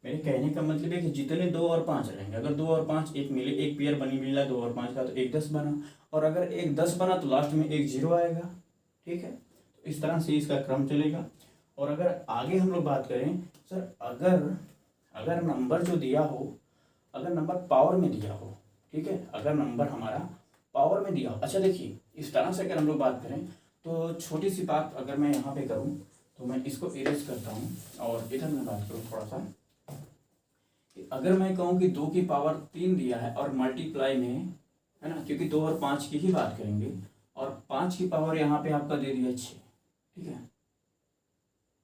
मेरे कहने का मतलब है कि जितने 2 और 5 रहेंगे, अगर 2 और 5 एक मिले, एक पेयर बनी मिला 2 और 5 का, तो एक 10 बना, और अगर एक 10 बना तो लास्ट में एक जीरो आएगा। ठीक है, तो इस तरह से इसका क्रम चलेगा। और अगर आगे हम लोग बात करें सर, अगर नंबर जो दिया हो, अगर नंबर पावर में दिया हो, ठीक है, अगर नंबर हमारा पावर में दिया हो, अच्छा देखिए इस तरह से अगर हम लोग बात करें तो छोटी सी बात अगर मैं यहाँ पे करूँ तो मैं इसको इरेज करता हूँ और इधर मैं बात करूँ थोड़ा सा कि अगर मैं कहूँ कि 2 की पावर 3 दिया है और मल्टीप्लाई में है ना, क्योंकि 2 और 5 की ही बात करेंगे, और 5 की पावर यहाँ पे आपका दे दिया 6। ठीक है,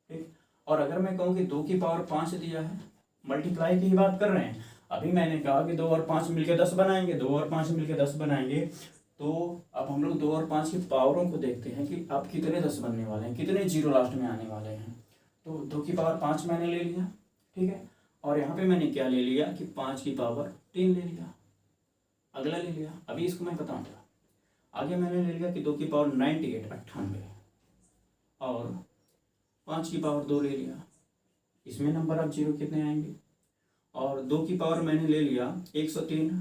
ठीक, और अगर मैं कहूँ कि 2 की पावर 5 दिया है, मल्टीप्लाई की ही बात कर रहे हैं। अभी मैंने कहा कि 2 और 5 मिलके 10 बनाएंगे, 2 और 5 मिलके 10 बनाएंगे। तो अब हम लोग 2 और 5 की पावरों को देखते हैं कि अब कितने 10 बनने वाले हैं, कितने जीरो लास्ट में आने वाले हैं। तो 2 की पावर 5 मैंने ले लिया, ठीक है, और यहाँ पे मैंने क्या ले लिया कि 5 की पावर 3 ले लिया, अगला ले लिया। अभी इसको मैं बताऊँगा। आगे मैंने ले लिया कि 2 की पावर 98 98 और 5 की पावर 2 ले लिया। इसमें नंबर ऑफ जीरो कितने आएंगे, और 2 की पावर मैंने ले लिया 103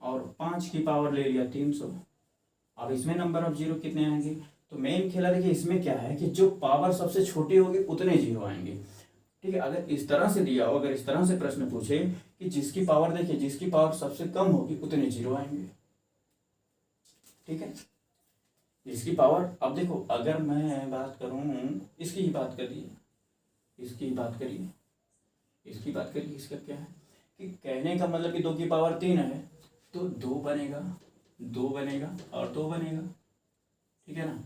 और 5 की पावर ले लिया 300। अब इसमें नंबर ऑफ जीरो कितने आएंगे, तो मेन खेला देखिए इसमें क्या है कि जो पावर सबसे छोटी होगी उतने जीरो आएंगे। ठीक है, अगर इस तरह से दिया हो, अगर इस तरह से प्रश्न पूछे कि जिसकी पावर देखिए जिसकी पावर सबसे कम होगी उतने जीरो आएंगे। ठीक है, इसकी पावर, अब देखो अगर मैं बात करूं, इसकी ही बात करिए, इसकी ही बात करिए, इसकी बात करिए, इसका क्या है कि कहने का मतलब कि 2 की पावर 3 है तो 2 बनेगा, 2 बनेगा और 2 बनेगा। ठीक है ना,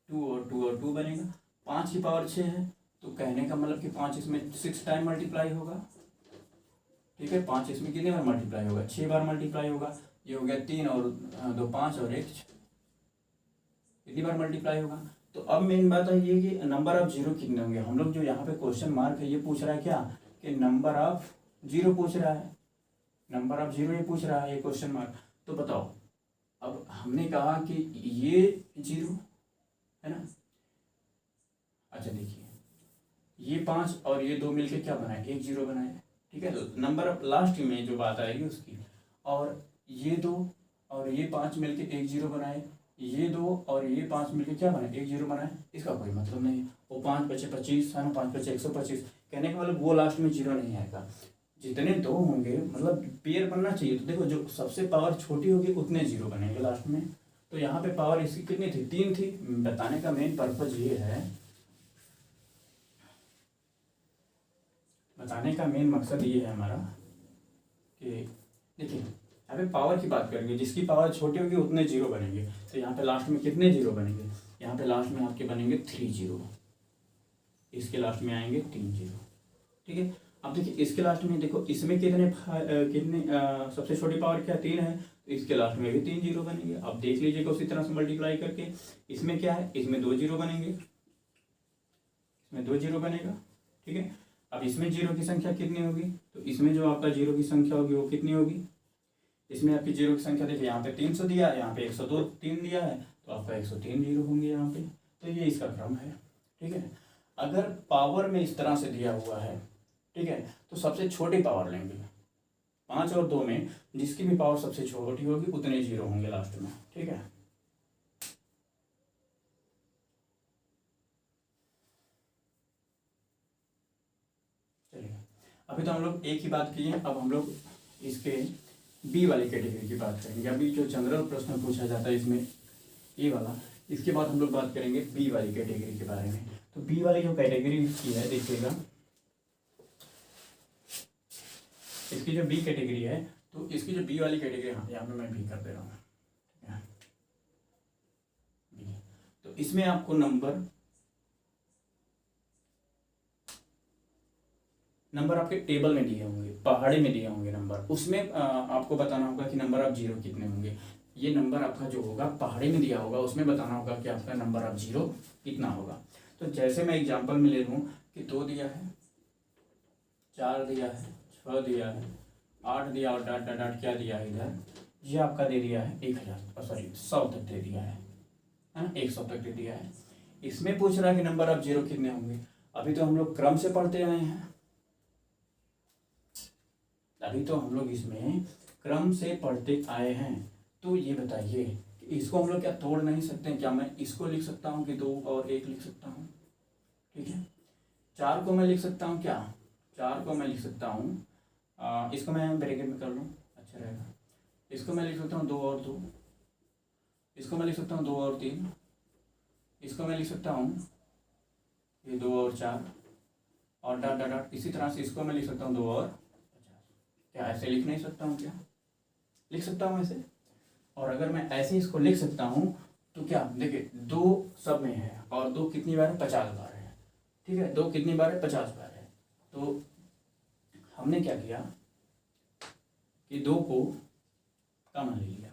2 और 2 और 2 बनेगा। 5 की पावर 6 है तो कहने का मतलब कि 5 इसमें 6 टाइम मल्टीप्लाई होगा। ठीक है, 5 इसमें कितने बार मल्टीप्लाई होगा, 6 बार मल्टीप्लाई होगा। ये हो गया 3 और 2 5 और 1 कितनी बार मल्टीप्लाई होगा। तो अब मेन बात है ये कि नंबर ऑफ जीरो कितने होंगे। हम लोग जो यहाँ पे क्वेश्चन मार्क है ये पूछ रहा है क्या कि नंबर ऑफ जीरो पूछ रहा है, नंबर ऑफ जीरो ये पूछ रहा है ये क्वेश्चन मार्क। तो बताओ, अब हमने कहा कि ये जीरो है ना, अच्छा देखिए ये 5 और ये 2 मिलके क्या बनाए, एक जीरो बनाए। ठीक है, तो नंबर ऑफ लास्ट में जो बात आएगी उसकी, और ये 2 और ये 5 मिलके एक जीरो बनाए, ये 2 और ये 5 मिलकर क्या बने, 1 0 बना है, इसका कोई मतलब नहीं है। वो 5 बचे 25 है ना, 5 बचे 125, कहने का मतलब वो लास्ट में 0 नहीं आएगा। जितने 2 होंगे मतलब पेयर बनना चाहिए, तो देखो जो सबसे पावर छोटी होगी उतने 0 बनेंगे लास्ट में। तो यहाँ पे पावर इसकी कितनी थी, 3 थी। बताने का मेन पर्पज ये है, बताने का मेन मकसद ये है हमारा कि देखिए यहाँ पे पावर की बात करेंगे, जिसकी पावर छोटी होगी उतने 0 बनेंगे। तो यहाँ पे लास्ट में कितने 0 बनेंगे, यहाँ पे लास्ट में आपके बनेंगे 3 0, इसके लास्ट में आएंगे 3 0। ठीक है, अब देखिए इसके लास्ट में देखो इसमें कितने सबसे छोटी पावर क्या 3 है, तो इसके लास्ट में भी 3 0 बनेंगे। अब देख लीजिएगा उसी तरह से मल्टीप्लाई करके, इसमें क्या है, इसमें 2 0 बनेंगे, इसमें 2 0 बनेगा। ठीक है, अब इसमें 0 की संख्या कितनी होगी, तो इसमें जो आपका 0 की संख्या होगी वो कितनी होगी, इसमें आपकी 0 की संख्या देखिए यहाँ पे 300 दिया है, यहाँ पे 102 3 दिया है, तो आपका 103 0 होंगे यहाँ पे। तो ये इसका क्रम है। ठीक है, अगर पावर में इस तरह से दिया हुआ है, ठीक है, तो सबसे छोटी पावर लेंगे, 5 और 2 में जिसकी भी पावर सबसे छोटी होगी उतने 0 होंगे लास्ट में। ठीक है, चलिए अभी तो हम लोग एक ही बात की है, अब हम लोग इसके बी वाली कैटेगरी की बात करेंगे। अभी जो जनरल प्रश्न पूछा जाता है इसमें ए वाला, इसके बाद हम लोग बात करेंगे बी वाली कैटेगरी के बारे में। तो बी वाली जो कैटेगरी की है देखिएगा, इसकी जो बी कैटेगरी है, तो इसकी जो बी वाली कैटेगरी, हाँ यहाँ पे मैं बी कर दे रहा हूँ, बी। तो इसमें आपको नंबर आपके टेबल में दिए होंगे, पहाड़े में दिए होंगे नंबर, उसमें आपको बताना होगा कि नंबर ऑफ 0 कितने होंगे। ये नंबर आपका जो होगा पहाड़े में दिया होगा, उसमें बताना होगा कि आपका नंबर ऑफ 0 कितना होगा। तो जैसे मैं एग्जांपल में ले लूँ कि 2 दिया है, 4 दिया है, 6 दिया है, 8 दिया और डाट डाट डाट क्या दिया है इधर, ये आपका दे दिया है 1000, सॉरी 100 तक दे दिया है ना, 100 तक दे दिया है। इसमें पूछ रहा है कि नंबर ऑफ 0 कितने होंगे। अभी तो हम लोग क्रम से पढ़ते आए हैं, अभी तो हम लोग इसमें क्रम से पढ़ते आए हैं। तो ये बताइए कि इसको हम लोग क्या तोड़ नहीं सकते हैं, क्या मैं इसको लिख सकता हूँ कि 2 और 1 लिख सकता हूँ। ठीक है, 4 को मैं लिख सकता हूँ, क्या 4 को मैं लिख सकता हूँ, इसको मैं ब्रैकेट में कर लूँ, अच्छा रहेगा। इसको मैं लिख सकता हूँ 2 और 2, इसको मैं लिख सकता हूँ 2 और 3, इसको मैं लिख सकता हूँ ये 2 और 4 और डाट डाट डाट। इसी तरह से इसको मैं लिख सकता हूँ 2 और 50। क्या ऐसे लिख नहीं सकता हूँ, क्या लिख सकता हूँ ऐसे। और अगर मैं ऐसे इसको लिख सकता हूँ तो क्या देखिए 2 सब में है और 2 कितनी बार है, 50 बार है। ठीक है, 2 कितनी बार है, 50 बार है। तो हमने क्या किया कि 2 को कॉमन ले लिया।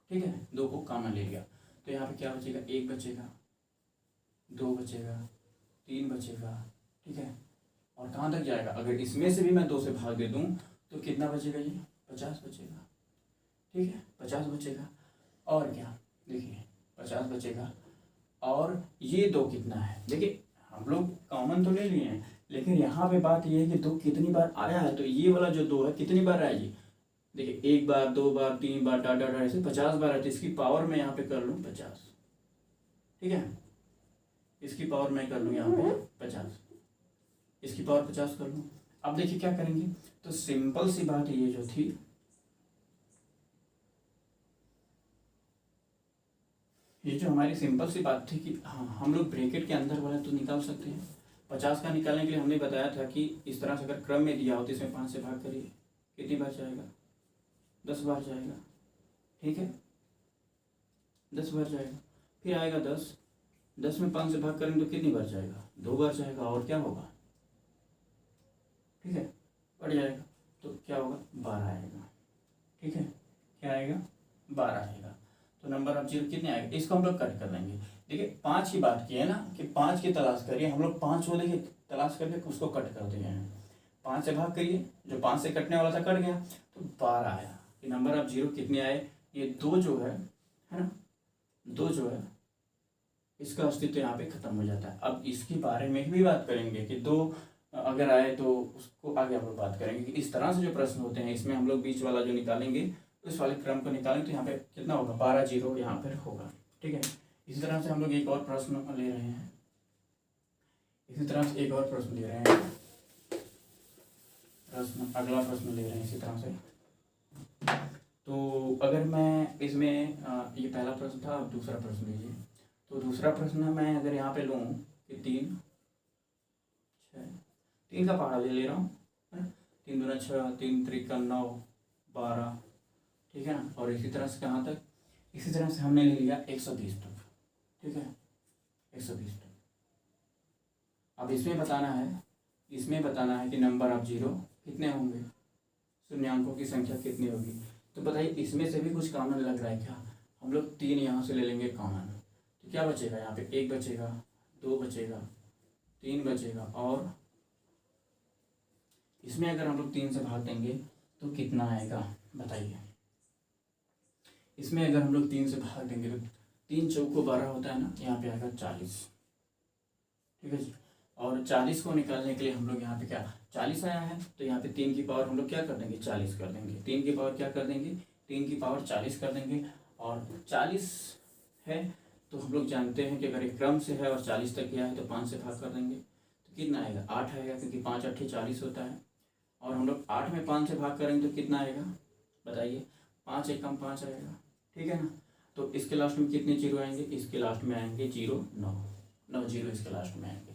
ठीक है, 2 को कॉमन ले लिया, तो यहाँ पे क्या बचेगा, 1 बचेगा, 2 बचेगा, 3 बचेगा। ठीक है, और कहाँ तक जाएगा, अगर इसमें से भी मैं 2 से भाग दे दूँ तो कितना बचेगा, ये 50 बचेगा। ठीक है, 50 बचेगा। और क्या देखिए 50 बचेगा, और ये 2 कितना है, देखिए हम लोग कॉमन तो ले लिए हैं, लेकिन यहाँ पे बात ये है कि 2 कितनी बार आया है। तो ये वाला जो 2 है कितनी बार आएगी, देखिए 1 बार, 2 बार, 3 बार, डाट डाट ऐसे 50 बार है। तो इसकी पावर मैं यहाँ पे कर लूँ 50। ठीक है, इसकी पावर मैं कर लूँ यहाँ पे 50, इसकी पावर 50 कर लूँ। अब देखिए क्या करेंगे, तो सिंपल सी बात ये जो थी, ये जो हमारी सिंपल सी बात थी कि हाँ हम लोग ब्रैकेट के अंदर वाला तो निकाल सकते हैं। 50 का निकालने के लिए हमने बताया था कि इस तरह से अगर क्रम में दिया हो तो इसमें 5 से भाग करिए, कितनी बार जाएगा, 10 बार जाएगा। ठीक है, 10 बार जाएगा, फिर आएगा 10, 10 में 5 से भाग करेंगे तो कितनी बार जाएगा, 2 बार जाएगा। और क्या होगा, ठीक है, बढ़ जाएगा, तो क्या होगा, 12 आएगा। ठीक है, क्या आएगा, 12 आएगा। तो नंबर ऑफ 0 कितने आएगा, इसको हम लोग कट कर लेंगे। देखिए 5 की बात की है ना कि 5 की तलाश करिए, हम लोग 5 को देखिए तलाश करके उसको कट कर दिए हैं। 5 से भाग करिए, जो 5 से कटने वाला था कट गया, तो 12 आया। कि नंबर ऑफ 0 कितने आए, ये 2 जो है ना, 2 जो है इसका अस्तित्व यहाँ पे खत्म हो जाता है। अब इसके बारे में भी बात करेंगे कि 2 अगर आए तो उसको आगे हम लोग बात करेंगे कि इस तरह से जो प्रश्न होते हैं इसमें हम लोग बीच वाला जो निकालेंगे इस वाले क्रम को निकालें तो यहाँ पे कितना होगा, 12 जीरो यहाँ पर होगा। ठीक है, इसी तरह से हम लोग एक और प्रश्न ले रहे हैं, इसी तरह से एक और प्रश्न ले रहे हैं, अगला प्रश्न ले रहे हैं इसी तरह से। तो अगर मैं इसमें ये पहला प्रश्न था, अब दूसरा प्रश्न लीजिए। तो दूसरा प्रश्न मैं अगर यहाँ पे लूँ कि 3 का पहाड़ा ले रहा हूँ, है ना, 3 दूना 6, 3 त्रिका 9, 12, ठीक है ना। और इसी तरह से कहाँ तक, इसी तरह से हमने ले लिया 120 तक। ठीक है, 120 तक। अब इसमें बताना है कि नंबर ऑफ जीरो कितने होंगे, शून्यांकों की संख्या कितनी होगी। तो बताइए इसमें से भी कुछ कॉमन लग रहा है क्या। हम लोग 3 यहाँ से ले लेंगे कॉमन, तो क्या बचेगा, यहाँ पे 1 बचेगा, 2 बचेगा, 3 बचेगा, और इसमें अगर हम लोग 3 से भाग देंगे तो कितना आएगा बताइए। इसमें अगर हम लोग 3 से भाग देंगे तो 3 चौको 12 होता है ना, यहाँ पे आएगा 40। ठीक है जी। और 40 को निकालने के लिए हम लोग यहाँ पे क्या, 40 आया है तो यहाँ पे 3 की पावर हम लोग क्या कर देंगे, 40 कर देंगे। 3 की पावर क्या कर देंगे, 3 की पावर 40 कर देंगे। और 40 है तो हम लोग जानते हैं कि अगर एक क्रम से है और 40 तक गया है तो 5 से भाग कर देंगे तो कितना आएगा, 8 आएगा, क्योंकि 5 8 40 होता है। और हम लोग 8 में 5 से भाग करेंगे तो कितना आएगा बताइए, 5 एक कम 5 आएगा। ठीक है ना। तो इसके लास्ट में कितने जीरो आएंगे, इसके लास्ट में आएंगे 0, 9 जीरो इसके लास्ट में आएंगे।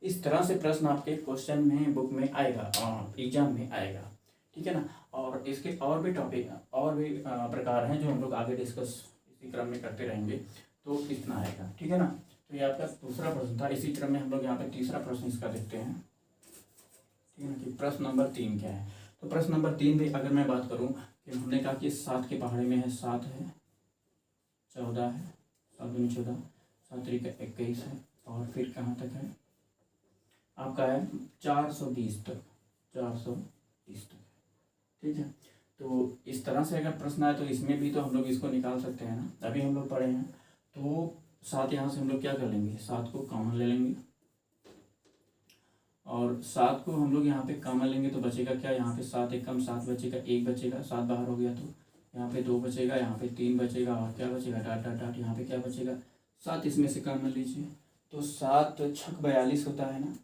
इस तरह से प्रश्न आपके क्वेश्चन में, बुक में आएगा, एग्जाम में आएगा। ठीक है ना। और इसके और भी टॉपिक, और भी प्रकार हैं जो हम लोग आगे डिस्कस इसी क्रम में करते रहेंगे। तो इतना आएगा। ठीक है ना। तो ये आपका दूसरा प्रश्न था। इसी क्रम में हम लोग यहाँ पे तीसरा प्रश्न इसका देखते हैं। ठीक है ना, कि प्रश्न नंबर 3 क्या है। तो प्रश्न नंबर 3 भी अगर मैं बात करूँ कि हमने कहा कि 7 के पहाड़े में है, 7 है, 14 है, 7 दूनी 14, 7 त्रिका 21 है, और फिर कहाँ तक है आपका है 420 तक, 420 तक। ठीक है। तो इस तरह से अगर प्रश्न आए तो इसमें भी तो हम लोग इसको निकाल सकते हैं ना, अभी हम लोग पढ़े हैं। तो 7 यहाँ से हम लोग क्या कर लेंगे, 7 को कॉमन ले लेंगे, और 7 को हम लोग यहाँ पे कॉमन लेंगे तो बचेगा क्या, यहाँ पे 7 एक कम 7 बचेगा, 1 बचेगा, 7 बाहर हो गया तो यहाँ पे 2 बचेगा, यहाँ पे 3 बचेगा, और क्या बचेगा, डाट डाट डाट, यहाँ पे क्या बचेगा 7, इसमें से कॉमन लीजिए। तो 7 छक 42 होता है ना,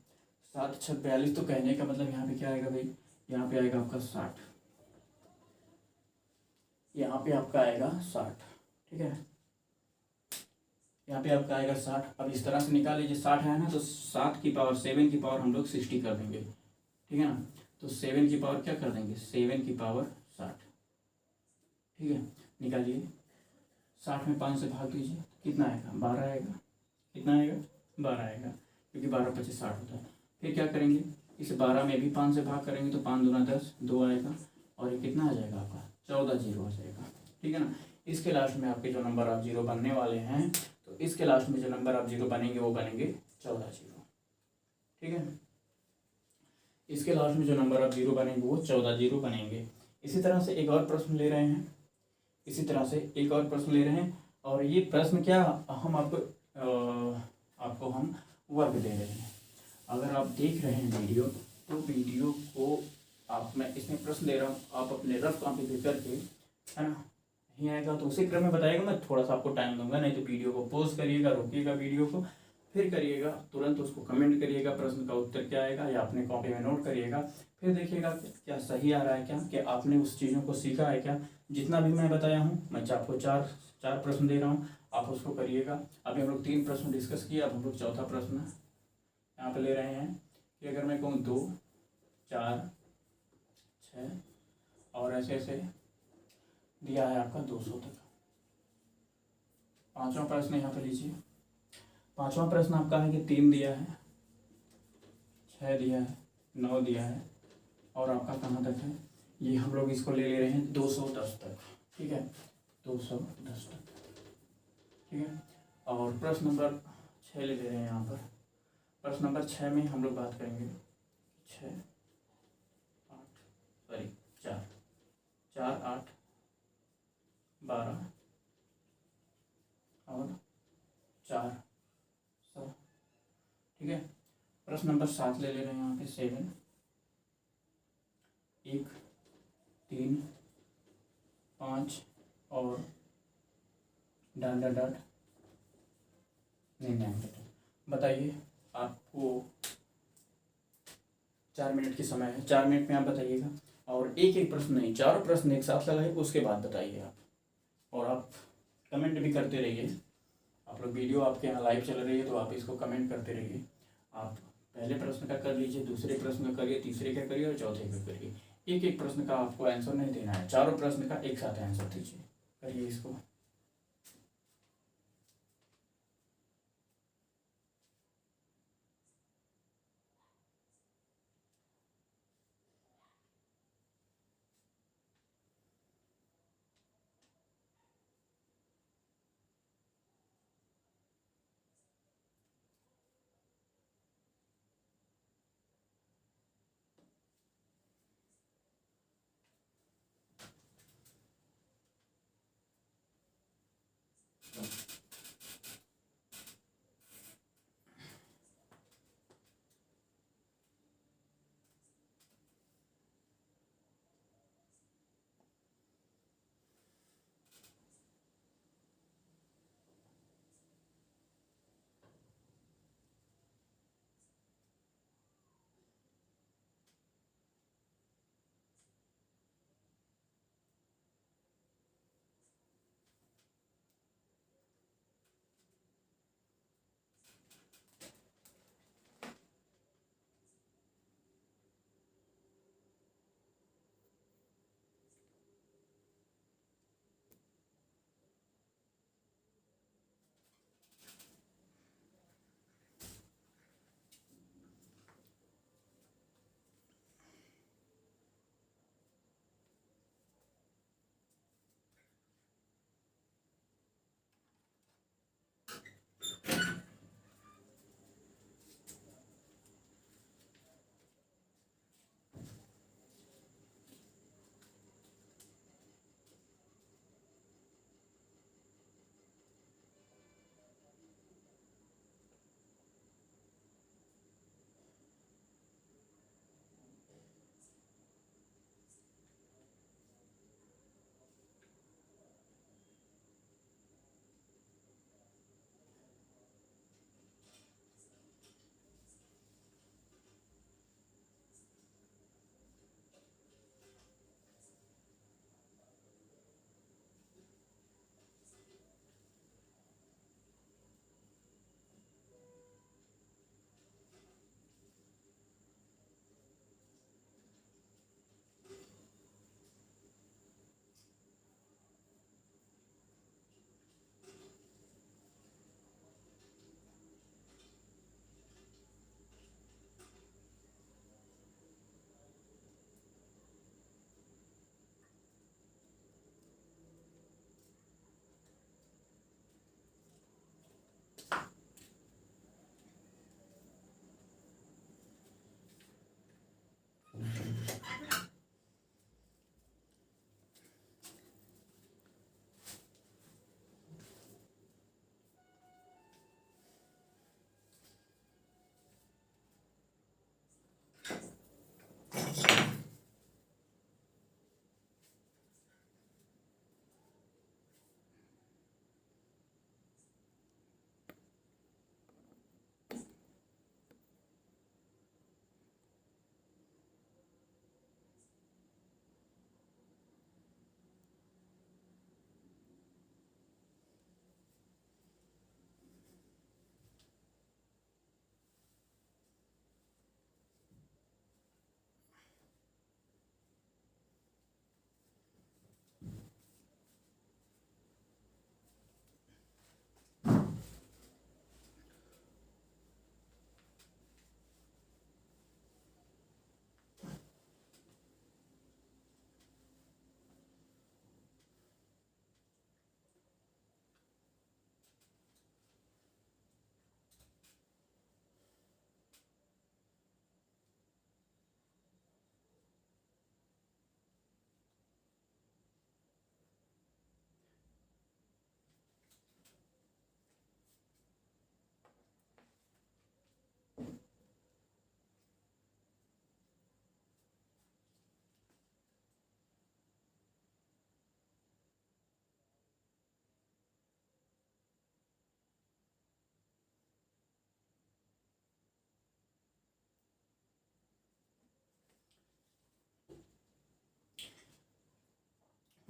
7 छक 42। तो कहने का मतलब यहाँ पे क्या आएगा भाई, यहाँ पे आएगा आपका 60, यहाँ पे आपका आएगा 60। ठीक है, यहाँ पे आपका आएगा 60। अब इस तरह से निकाल लीजिए, 60 है ना, तो 7 की पावर 7 की पावर हम लोग 60 कर देंगे। ठीक है ना। तो 7 की पावर क्या कर देंगे, 7 की पावर 60। ठीक है, निकालिए, 60 में 5 से भाग दीजिए, कितना आएगा, 12 आएगा। कितना आएगा, 12 आएगा, क्योंकि 12 25 60 होता है। फिर क्या करेंगे, इस 12 में भी 5 से भाग करेंगे तो 5 दूना 10, 2 आएगा, और ये कितना आ जाएगा आपका 14 जीरो आ जाएगा। ठीक है ना। इसके लास्ट में आपके जो नंबर ऑफ जीरो बनने वाले हैं, तो इसके लास्ट में जो नंबर ऑफ जीरो बनेंगे वो बनेंगे 14 जीरो। ठीक है, इसके लास्ट में जो नंबर ऑफ जीरो बनेंगे वो 14 जीरो बनेंगे। इसी तरह से एक और प्रश्न ले रहे हैं, इसी तरह से एक और प्रश्न ले रहे हैं, और ये प्रश्न क्या, हम आपको हम वर्क दे रहे हैं। अगर आप देख रहे हैं वीडियो, तो वीडियो को मैं इसमें प्रश्न दे रहा हूँ, आप अपने रफ कॉपी पे करके, है ना, नहीं आएगा तो उसी क्रम में बताएगा, मैं थोड़ा सा आपको टाइम दूंगा, नहीं तो वीडियो को पॉज करिएगा, रोकिएगा वीडियो को, फिर करिएगा, तुरंत उसको कमेंट करिएगा प्रश्न का उत्तर क्या आएगा, या अपने कॉपी में नोट करिएगा, फिर देखिएगा क्या सही आ रहा है, क्या आपने उस चीज़ों को सीखा है क्या। जितना भी मैं बताया हूँ, मैं आपको चार प्रश्न दे रहा हूँ, आप उसको करिएगा। अभी हम लोग 3 प्रश्न डिस्कस किए, अब हम लोग चौथा प्रश्न यहाँ पे ले रहे हैं कि अगर मैं कहूँ 2 4 6 और ऐसे ऐसे दिया है आपका 200 तक। 5वां प्रश्न यहाँ पे लीजिए। 5वां प्रश्न आपका है कि 3 दिया है, 6 दिया है, 9 दिया है, और आपका कहाँ तक है, ये हम लोग इसको ले रहे हैं 210 तक। ठीक है, 210 तक। ठीक है, और प्रश्न नंबर 6 ले रहे हैं यहाँ पर। प्रश्न नंबर 6 में हम लोग बात करेंगे 4 8 12 और 4 100। ठीक है, प्रश्न नंबर 7 ले रहे हैं यहाँ पे 7 1 3 5 और डॉट डॉट डॉट 99। बताइए, आपको 4 मिनट की समय है, 4 मिनट में आप बताइएगा। और एक एक प्रश्न नहीं, चारों प्रश्न एक साथ लगाइए, उसके बाद बताइए आप। और आप कमेंट भी करते रहिए। आप लोग वीडियो आपके यहाँ लाइव चल रही है तो आप इसको कमेंट करते रहिए। आप पहले प्रश्न का कर लीजिए, दूसरे प्रश्न का करिए, तीसरे का करिए और चौथे का करिए। एक एक प्रश्न का आपको आंसर नहीं देना है, चारों प्रश्न का एक साथ आंसर दीजिए। करिए इसको।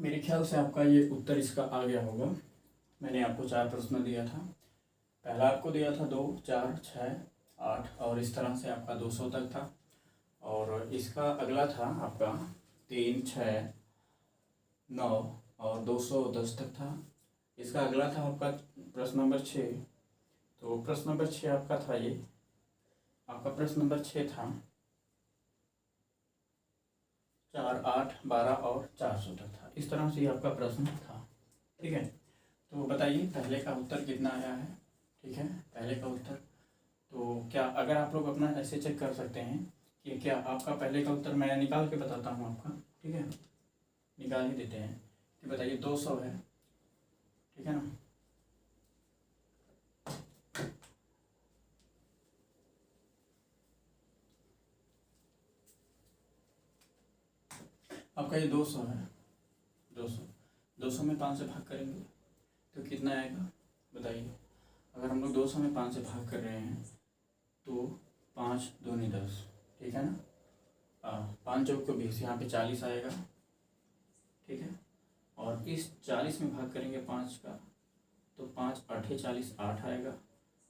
मेरे ख्याल से आपका ये उत्तर इसका आ गया होगा। मैंने आपको 4 प्रश्न दिया था। पहला आपको दिया था 2, 4, 6, 8 और इस तरह से आपका 200 तक था। और इसका अगला था आपका 3, 6, 9 और 210 तक था। इसका अगला था आपका प्रश्न नंबर 6। तो प्रश्न नंबर 6 आपका था ये, आपका प्रश्न नंबर 6 था 4, 8, 12 और 400 तक था। इस तरह से आपका प्रश्न था। ठीक है, तो बताइए पहले का उत्तर कितना आया है। ठीक है, पहले का उत्तर तो क्या, अगर आप लोग अपना ऐसे चेक कर सकते हैं कि क्या आपका पहले का उत्तर, मैं निकाल के बताता हूँ आपका। ठीक है, निकाल ही देते हैं कि बताइए 200 है। ठीक है ना, आपका ये 200 है। 200 में 5 से भाग करेंगे तो कितना आएगा बताइए। अगर हम लोग 200 में 5 से भाग कर रहे हैं तो 5 दूनी 10। ठीक है ना, 5 चौक को 20, यहाँ पे 40 आएगा। ठीक है, और इस 40 में भाग करेंगे 5 का तो 5 8 40, 8 आएगा।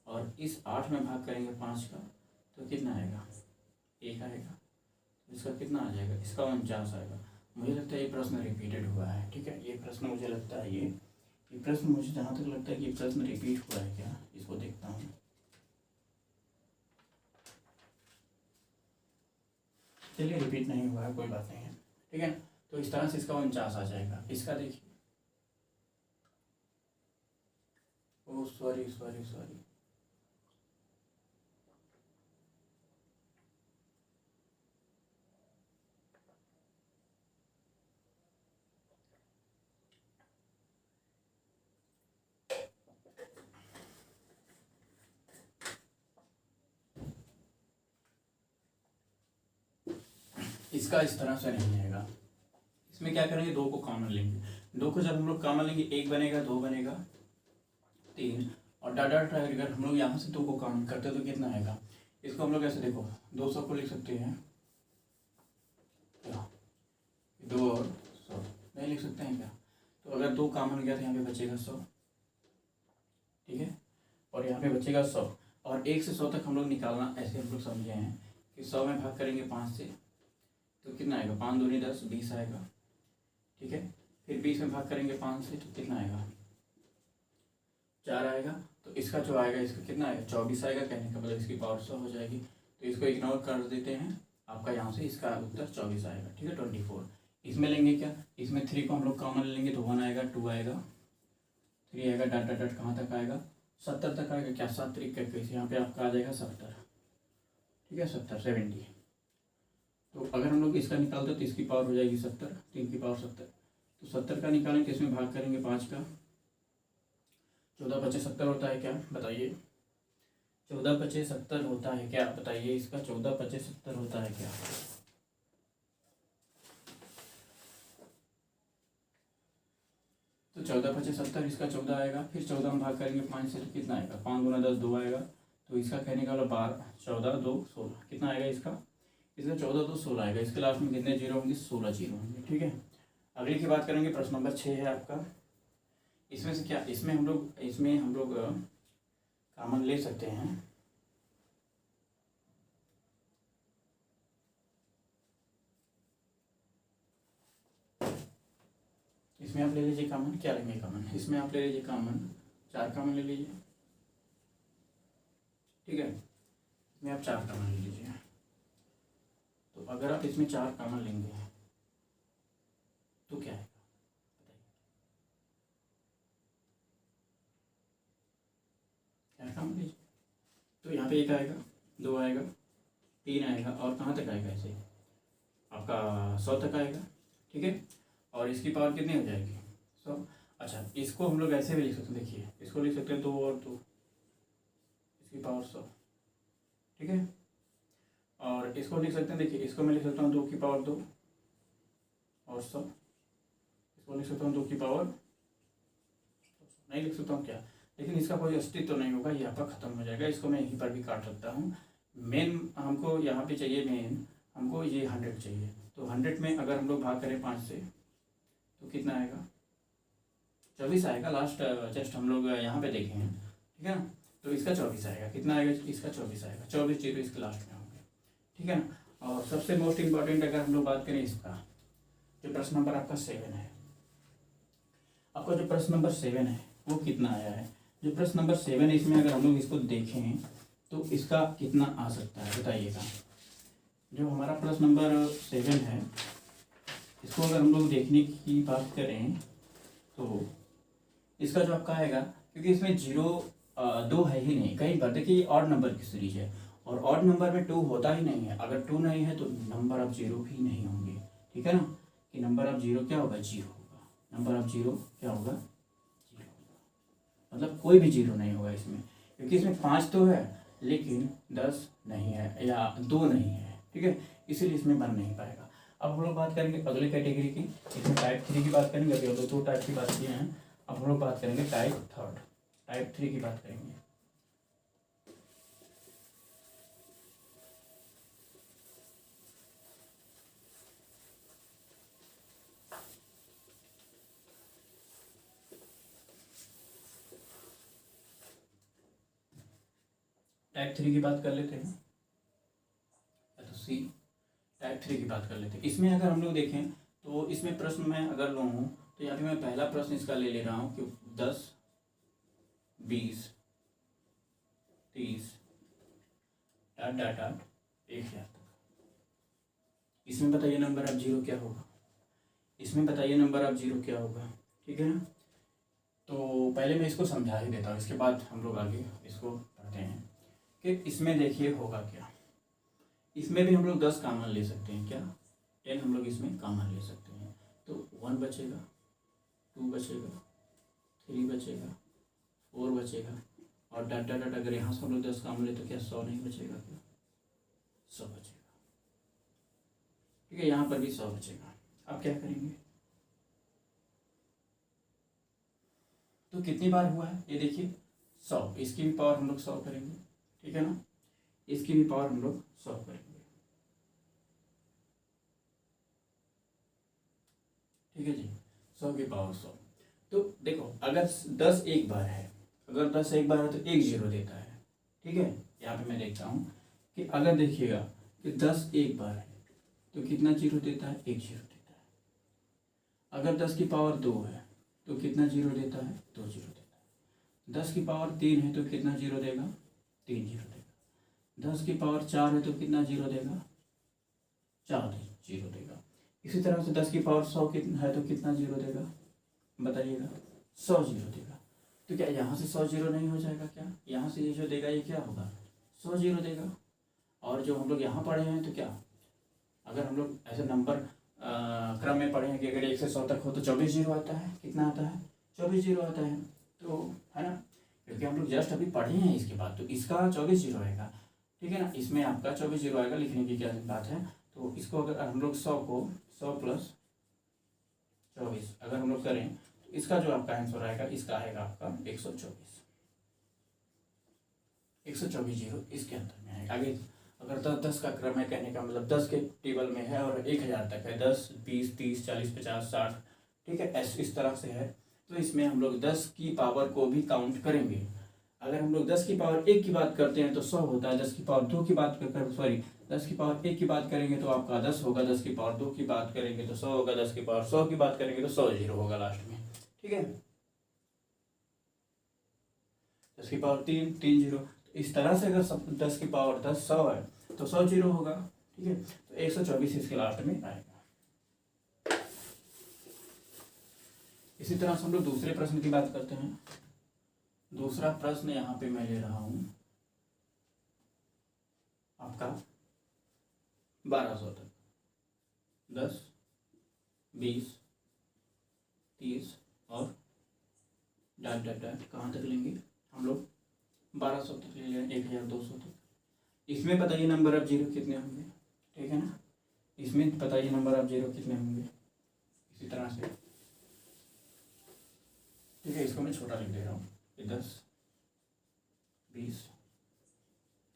और इस 8 में भाग करेंगे 5 का तो कितना आएगा, 1 आएगा। इसका कितना आ जाएगा, इसका 49 आएगा। मुझे लगता है ये प्रश्न रिपीटेड हुआ है। ठीक है, ये प्रश्न मुझे लगता है ये प्रश्न, मुझे जहाँ तक लगता है कि प्रश्न रिपीट हुआ है क्या, इसको देखता हूँ। चलिए रिपीट नहीं हुआ है, कोई बात नहीं है। ठीक है, तो इस तरह से इसका 49 आ जाएगा। इसका देखिए, ओ सॉरी, इसका इस तरह से नहीं आएगा। इसमें क्या करेंगे, 2 को कॉमन लेंगे। 2 को जब हम लोग कॉमन लेंगे, 1 बनेगा, 2 बनेगा, 3 और डाटा अगर हम लोग यहाँ से 2 को कॉमन करते हैं तो कितना आएगा। इसको हम लोग ऐसे देखो, 200 को लिख सकते हैं क्या, 2 और 100 नहीं लिख सकते हैं क्या। तो अगर 2 कॉमन गया तो यहाँ पे बचेगा 100। ठीक है, और यहाँ पे बचेगा 100 और 1 से 100 तक हम लोग निकालना ऐसे हम लोग समझे हैं कि 100 में भाग करेंगे 5 से तो कितना आएगा, 5 दूनी 10, 20 आएगा। ठीक है, फिर 20 में भाग करेंगे 5 से तो कितना आएगा, 4 आएगा। तो इसका जो आएगा, इसका कितना आएगा, 24 आएगा। कहने का मतलब इसकी पावर 100 हो जाएगी। तो इसको इग्नोर कर देते हैं, आपका यहाँ से इसका उत्तर 24 आएगा। ठीक है, 24। इसमें लेंगे क्या, इसमें 3 को हम लोग कॉमन लेंगे तो 1 आएगा, 2 आएगा, 3 आएगा, डट डट डट कहाँ तक आएगा, 70 तक आएगा। क्या 7 3 का 21, यहाँ पे आपका आ जाएगा 70। ठीक है, 70 तो अगर हम लोग इसका निकालते तो इसकी पावर हो जाएगी 70, 3 की पावर 70। तो 70 का निकालेंगे तो इसमें भाग करेंगे 5 का, 14 25 70 होता है क्या बताइए। 14 25 70 होता है क्या बताइए, इसका 14 25 70 होता है क्या। तो 14 25 70, इसका 14 आएगा। फिर 14 में भाग करेंगे 5 से तो कितना आएगा, 5 गुना 10, 2 आएगा। तो इसका कहने का मतलब 12, 14 2 16 कितना आएगा इसका 14 2 16 आएगा। इसके लास्ट में कितने जीरो होंगे, 16 जीरो होंगे। ठीक है, अगली की बात करेंगे, प्रश्न नंबर 6 है आपका। इसमें से क्या, इसमें हम लोग कॉमन ले सकते हैं। इसमें आप ले लीजिए कॉमन, क्या लेंगे कॉमन, इसमें आप ले लीजिए कॉमन, 4 कॉमन ले लीजिए। ठीक है, इसमें आप 4 कॉमन ले लीजिए। तो अगर आप इसमें 4 कॉमन लेंगे तो क्या है, क्या कॉमन लीजिए। तो यहाँ पे 1 आएगा, 2 आएगा, 3 आएगा और कहाँ तक आएगा, ऐसे आपका 100 तक आएगा। ठीक है, और इसकी पावर कितनी हो जाएगी, 100। अच्छा, इसको हम लोग ऐसे भी लिख सकते हैं, देखिए इसको लिख सकते हैं 2 और 2, इसकी पावर 100। ठीक है, और इसको लिख सकते हैं, देखिए इसको मैं लिख सकता हूँ 2 की पावर 2 और 100। इसको लिख सकता हूँ 2 की पावर, नहीं लिख सकता हूँ क्या, लेकिन इसका कोई अस्तित्व तो नहीं होगा, ये आपका खत्म हो जाएगा। इसको मैं यहीं पर भी काट सकता हूँ। मेन हमको यहाँ पे चाहिए, मेन हमको ये 100 चाहिए। तो 100 में अगर हम लोग भाग करें 5 से तो कितना आएगा, 24 आएगा। लास्ट जस्ट हम लोग यहाँ पे देखे हैं, ठीक है ना। तो इसका 24 आएगा, कितना आएगा, इसका 24 आएगा, 24 जीरो इसके लास्ट में होंगे, ठीक है ना। और सबसे मोस्ट इम्पॉर्टेंट अगर हम लोग बात करें इसका, जो प्रश्न नंबर आपका 7 है, आपका जो प्रश्न नंबर 7 है वो कितना आया है। जो प्रश्न नंबर 7 है इसमें अगर हम लोग इसको देखें तो इसका कितना आ सकता है बताइएगा। जो हमारा प्रश्न नंबर 7 है इसको अगर हम लोग देखने की बात करें तो इसका जो आपका आएगा, क्योंकि इसमें 2 है ही नहीं, कहीं पर देखिए ऑड नंबर की सीरीज है और ऑड नंबर में 2 होता ही नहीं है। अगर 2 नहीं है तो नंबर ऑफ 0 भी नहीं होंगे, ठीक है ना, कि नंबर ऑफ 0 क्या होगा, 0 होगा। नंबर ऑफ 0 क्या होगा, 0 होगा, मतलब कोई भी 0 नहीं होगा इसमें, क्योंकि इसमें 5 तो है लेकिन 10 नहीं है या 2 नहीं है, ठीक है, इसीलिए इसमें बन नहीं पाएगा। अब हम लोग बात करेंगे अगले कैटेगरी की, इसमें टाइप 3 की बात करेंगे। अभी हम लोग 2 टाइप की बात किए हैं, अब हम लोग बात करेंगे टाइप 3 की बात करेंगे। टाइप 3 की बात कर लेते हैं, तो सी टाइप 3 की बात कर लेते हैं। इसमें अगर हम लोग देखें तो इसमें प्रश्न मैं अगर लूँ तो यहाँ पे मैं पहला प्रश्न इसका ले रहा हूँ कि 10, 20, 30 1000 तक। इसमें बताइए नंबर ऑफ 0 क्या होगा, इसमें बताइए नंबर ऑफ 0 क्या होगा, ठीक है ना। तो पहले मैं इसको समझा ही देता हूँ, इसके बाद हम लोग आगे इसको पढ़ते हैं कि इसमें देखिए होगा क्या। इसमें भी हम लोग 10 कॉमन ले सकते हैं, क्या 10 हम लोग इसमें कॉमन ले सकते हैं। तो 1 बचेगा, 2 बचेगा, 3 बचेगा, 4 बचेगा और डॉट डॉट डॉट। अगर यहाँ से हम लोग 10 कॉमन ले तो क्या 100 नहीं बचेगा, क्या 100 बचेगा, ठीक है। यहाँ पर भी 100 बचेगा। अब क्या करेंगे, तो कितनी बार हुआ है ये देखिए 100, इसकी भी पावर हम लोग 100 करेंगे, ठीक है ना, इसकी भी पावर हम लोग 100 करेंगे, ठीक है जी, 100 की पावर 100। तो देखो अगर 10 एक बार है, अगर 10 एक बार है तो 1 0 देता है, ठीक है। यहाँ पे मैं देखता हूँ कि अगर देखिएगा कि 10 एक बार है तो कितना 0 देता है, 1 0 देता है। अगर 10 की पावर 2 है तो कितना 0 देता है, 2 0 देता है। 10 की पावर 3 है तो कितना 0 देगा, 3 0 देगा। 10 की पावर 4 है तो कितना 0 देगा, 4 0 देगा। इसी तरह से 10 की पावर 100 कितना है तो कितना 0 देगा, बताइएगा, 100 0 देगा। तो क्या यहाँ से 100 0 नहीं हो जाएगा, क्या यहाँ से ये जो देगा ये क्या होगा, 100 0 देगा। और जो हम लोग यहाँ पढ़े हैं तो क्या, अगर हम लोग ऐसे नंबर क्रम में पढ़े हैं कि अगर 1 से 100 तक हो तो 24 0 आता है, कितना आता है, 24 0 आता है, तो है ना, क्योंकि हम लोग जस्ट अभी पढ़े हैं इसके बाद, तो इसका 24 0 आएगा, ठीक है ना। इसमें आपका 24 0 आएगा, लिखने की क्या बात है। तो इसको अगर हम लोग 100 को 100 प्लस 24 अगर हम लोग करें तो इसका जो आपका आंसर आएगा, इसका आएगा आपका 124 0 इसके अंदर में आएगा। आगे अगर 10 का क्रम है, कहने का मतलब 10 के टेबल में है और 1000 तक है, 10 20 30 40 50 60, ठीक है, इस तरह से है। तो इसमें हम लोग 10 की पावर को भी काउंट करेंगे। अगर हम लोग 10 की पावर 1 की बात करते हैं तो 100 होता है। 10 की पावर 2 की बात कर सॉरी 10 की पावर 1 की बात करेंगे तो आपका 10 होगा। 10 की पावर 2 की बात करेंगे तो 100 होगा। 10 की पावर 100 की बात करेंगे तो 100 0 होगा लास्ट में, ठीक है। 10 की पावर 3 3 0, इस तरह से अगर 10 की पावर 10 100 है तो 100 0 होगा, ठीक है। तो 124 इसके लास्ट में आएगा। इसी तरह से हम लोग दूसरे प्रश्न की बात करते हैं। दूसरा प्रश्न यहाँ पे मैं ले रहा हूँ आपका 1200 तक, 10 20 30 और डॉट डॉट डॉट कहाँ तक लेंगे हम लोग, 1200 तक ले लें, 1200 तक। इसमें बताइए नंबर ऑफ 0 कितने होंगे, ठीक है ना। इसमें बताइए नंबर ऑफ 0 कितने होंगे, इसी तरह से, ठीक है। इसको मैं छोटा लिख दे रहा हूँ, 10 20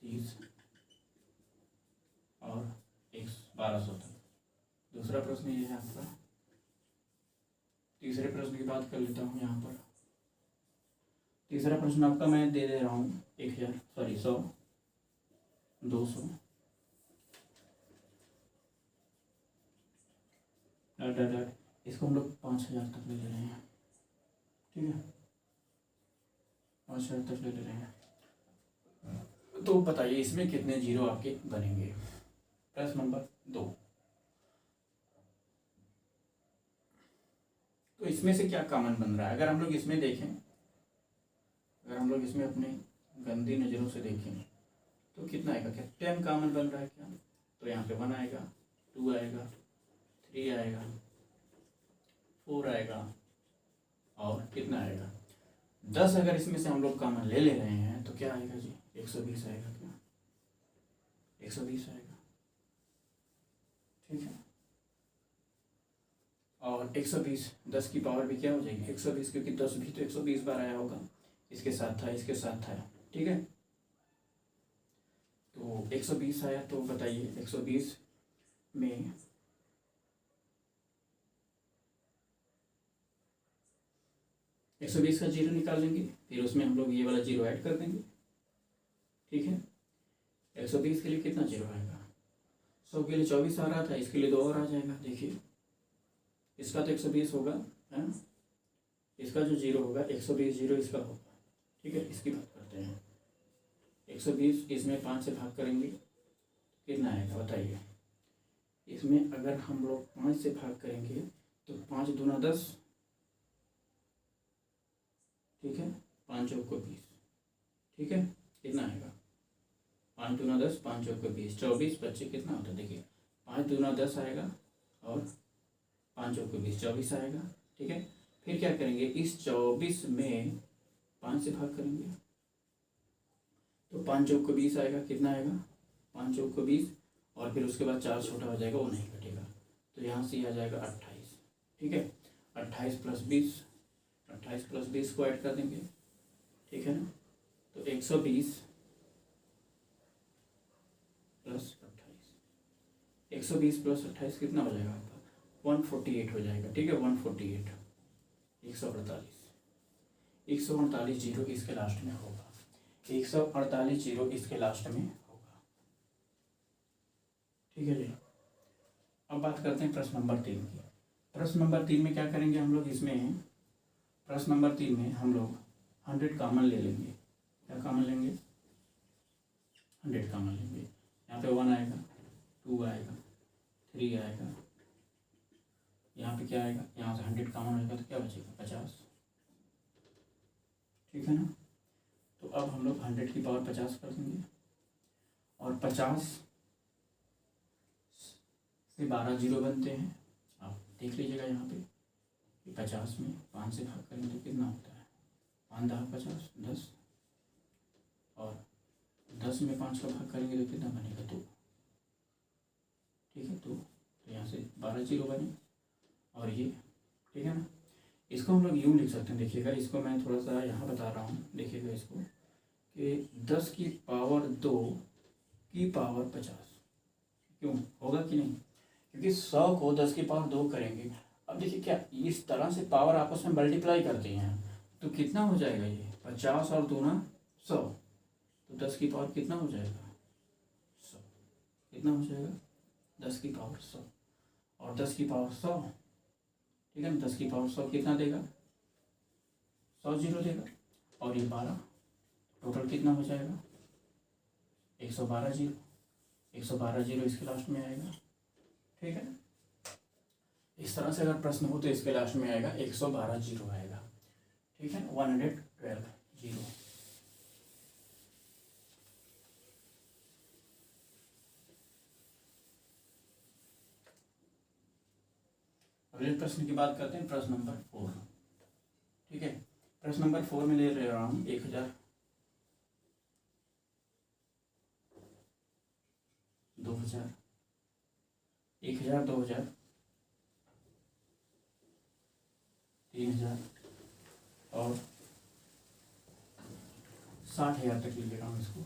30 और 1200 तक। दूसरा प्रश्न ये है आपका तीसरे प्रश्न की बात कर लेता हूँ यहाँ पर। तीसरा प्रश्न आपका मैं दे रहा हूँ 100, 200 इसको हम लोग 5000 तक ले रहे हैं, ठीक है, 5000 तक ले रहे हैं। तो बताइए इसमें कितने जीरो आपके बनेंगे। प्रश्न नंबर 2, तो इसमें से क्या कॉमन बन रहा है। अगर हम लोग इसमें देखें, अगर हम लोग इसमें अपने गंदी नज़रों से देखें तो कितना आएगा, क्या 10 कॉमन बन रहा है क्या। तो यहाँ पे 1 आएगा, 2 आएगा, 3 आएगा, 4 आएगा और कितना आएगा 10। अगर इसमें से हम लोग कॉमन ले रहे हैं तो क्या आएगा जी, 120 आएगा। क्या 120 आएगा, ठीक है। और 120 10 की पावर भी क्या हो जाएगी 120, क्योंकि 10 भी तो 120 बार आया होगा। इसके साथ था, इसके साथ था, ठीक है। तो 120 आया, तो बताइए 120 में 120 का जीरो निकाल लेंगे, फिर उसमें हम लोग ये वाला जीरो ऐड कर देंगे, ठीक है। 120 के लिए कितना जीरो आएगा, 100 के लिए 24 आ रहा था, इसके लिए 2 और आ जाएगा। देखिए इसका तो 120 होगा, है ना, इसका जो जीरो होगा 120 जीरो इसका होगा, ठीक है। इसकी बात करते हैं 120, इसमें 5 से भाग करेंगे कितना आएगा बताइए। इसमें अगर हम लोग 5 से भाग करेंगे तो 5 दूना 10, ठीक है, 5 चौक को 20, ठीक है। कितना आएगा 5 दूना 10, 5 चौक को 20, 24 बच्चे कितना होता है देखिए, 5 दूना 10 आएगा और 5 चौक को 20, 24 आएगा, ठीक है। फिर क्या करेंगे, इस 24 में 5 से भाग करेंगे तो 5 चौक को 20 आएगा, कितना आएगा 5 चौक को 20, और फिर उसके बाद 4 छोटा हो जाएगा, वो नहीं कटेगा, तो यहाँ से आ जाएगा 28, ठीक है। 28 प्लस 20, 28 प्लस 20 को ऐड कर देंगे, ठीक है ना। तो 120 प्लस 28, 120 प्लस 28 कितना हो जाएगा आपका 148 हो जाएगा, ठीक है। 148, 148 जीरो इसके लास्ट में होगा, 148 जीरो इसके लास्ट में होगा, ठीक है जी। अब बात करते हैं प्रश्न नंबर 3 की। प्रश्न नंबर 3 में क्या करेंगे हम लोग, इसमें प्रश्न नंबर 3 में हम लोग 100 कॉमन ले लेंगे। क्या कॉमन लेंगे, 100 कॉमन लेंगे। यहाँ पे 1 आएगा, 2 आएगा, 3 आएगा, यहाँ पे क्या आएगा, यहाँ से 100 कॉमन होगा तो क्या बचेगा 50, ठीक है ना। तो अब हम लोग 100 की पावर 50 कर देंगे, और 50 से 12 जीरो बनते हैं। आप देख लीजिएगा यहाँ पे कि 50 में 5 से भाग करेंगे तो कितना होता है, 5 10 50, 10, और 10 में 5 का भाग करेंगे तो कितना बनेगा 2, ठीक है। तो यहाँ से 12 जीरो बने, और ये, ठीक है ना। इसको हम लोग यूँ लिख सकते हैं, देखिएगा इसको मैं थोड़ा सा यहाँ बता रहा हूँ, देखिएगा इसको कि 10 की पावर 2 की पावर 50, क्यों होगा कि नहीं, क्योंकि 100 को 10 की पावर 2 करेंगे। अब देखिए क्या इस तरह से पावर आपस में मल्टीप्लाई करते हैं तो कितना हो जाएगा, ये 50 और 2 100, तो 10 की पावर कितना हो जाएगा 100, कितना हो जाएगा 10 की पावर 100, और 10 की पावर 100, ठीक है ना। 10 की पावर 100 कितना देगा 100 जीरो देगा, और ये 12, टोटल कितना हो जाएगा 112 जीरो, 112 जीरो इसके लास्ट में आएगा, ठीक है। इस तरह से अगर प्रश्न हो तो इसके लास्ट में आएगा 112 जीरो आएगा, ठीक है, 112 जीरो। अगले प्रश्न की बात करते हैं, प्रश्न नंबर 4, ठीक है। प्रश्न नंबर 4 में ले रहा हूँ 1000, 2000, 1000, 2000, 3000 और 60,000 तक ले रहा हूँ इसको,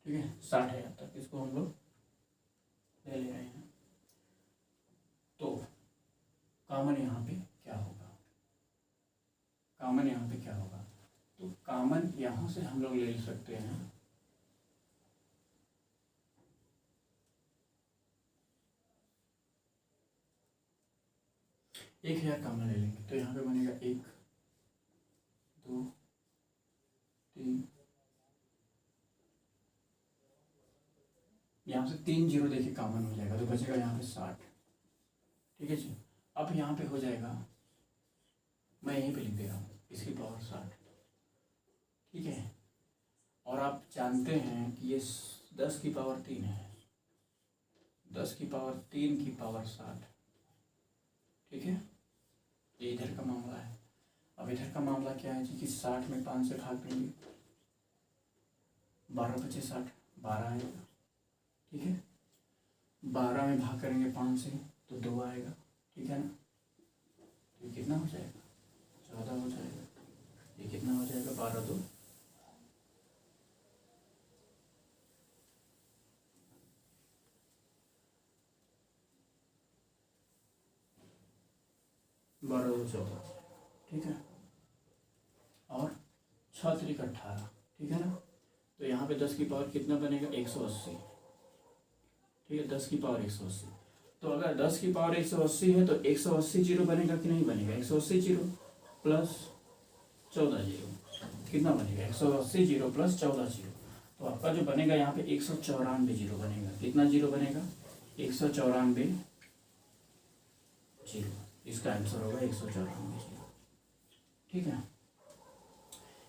ठीक है। 60,000 तक इसको हम लोग ले रहे हैं। कॉमन यहाँ पे क्या होगा, कॉमन यहाँ पे क्या होगा, तो कॉमन यहाँ से हम लोग ले सकते हैं एक हजार कॉमन ले लेंगे तो यहाँ पे बनेगा 1 2 3, यहाँ से 3 जीरो देखिए कॉमन हो जाएगा तो बचेगा यहाँ पे 60। ठीक है जी, अब यहाँ पे हो जाएगा, मैं यहीं पे लिख दे रहा हूँ इसकी पावर 60। ठीक है, और आप जानते हैं कि ये 10 की पावर 3 है, 10 की पावर 3 की पावर 60। ठीक है, ये इधर का मामला है। अब इधर का मामला क्या है जी कि 60 में 5 से भाग देंगे, 12 बचे 60, 12 आएगा। ठीक है, 12 में भाग करेंगे 5 से तो 2 आएगा। ठीक है ना, तो ये कितना हो जाएगा, 14 हो जाएगा। ये कितना हो जाएगा, 12 2 12 2 14। ठीक है, और 6 3 18। ठीक है ना, तो यहाँ पे 10 की पावर कितना बनेगा, 180। ठीक है, 10 की पावर 180। तो अगर 10 की पावर 180 है तो 180 जीरो बनेगा कि नहीं बनेगा, 180 जीरो प्लस 14 जीरो कितना बनेगा, 180 जीरो प्लस 14 जीरो। तो आपका जो बनेगा यहाँ पे 194 जीरो बनेगा। कितना जीरो बनेगा, 194 जीरो। इसका आंसर होगा 194 जीरो। ठीक है,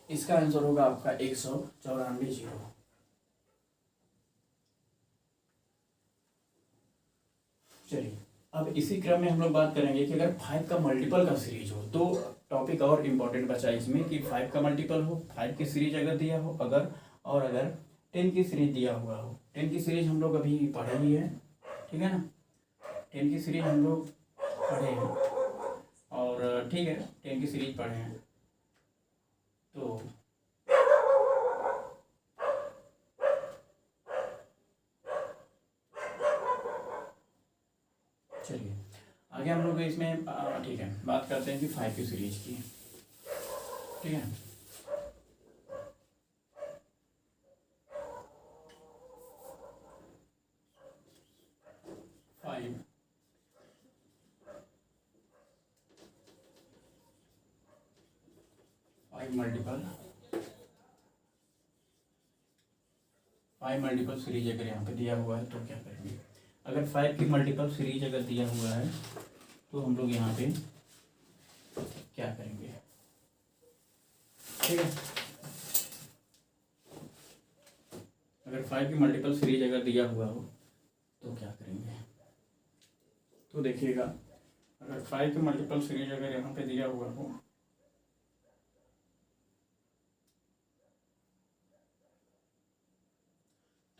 इसका आंसर होगा आपका 194 जीरो। चलिए, अब इसी क्रम में हम लोग बात करेंगे कि अगर 5 का मल्टीपल का सीरीज हो, तो टॉपिक और इम्पोर्टेंट बचा है इसमें कि 5 का मल्टीपल हो, 5 की सीरीज अगर दिया हो, अगर 10 की सीरीज दिया हुआ हो। 10 की सीरीज हम लोग अभी पढ़े ही है। ठीक है ना, 10 की सीरीज हम लोग पढ़े हैं, और ठीक है 10 की सीरीज पढ़े हैं। तो चलिए आगे हम लोग इसमें ठीक है बात करते हैं कि 5 की सीरीज की। ठीक है, फाइव मल्टीपल सीरीज अगर यहाँ पे दिया हुआ है तो क्या करेंगे, अगर 5 की मल्टीपल सीरीज अगर दिया हुआ है तो हम लोग यहाँ पे क्या करेंगे। ठीक है, अगर 5 की मल्टीपल सीरीज अगर दिया हुआ हो तो क्या करेंगे, तो देखिएगा अगर 5 की मल्टीपल सीरीज अगर यहाँ पे दिया हुआ हो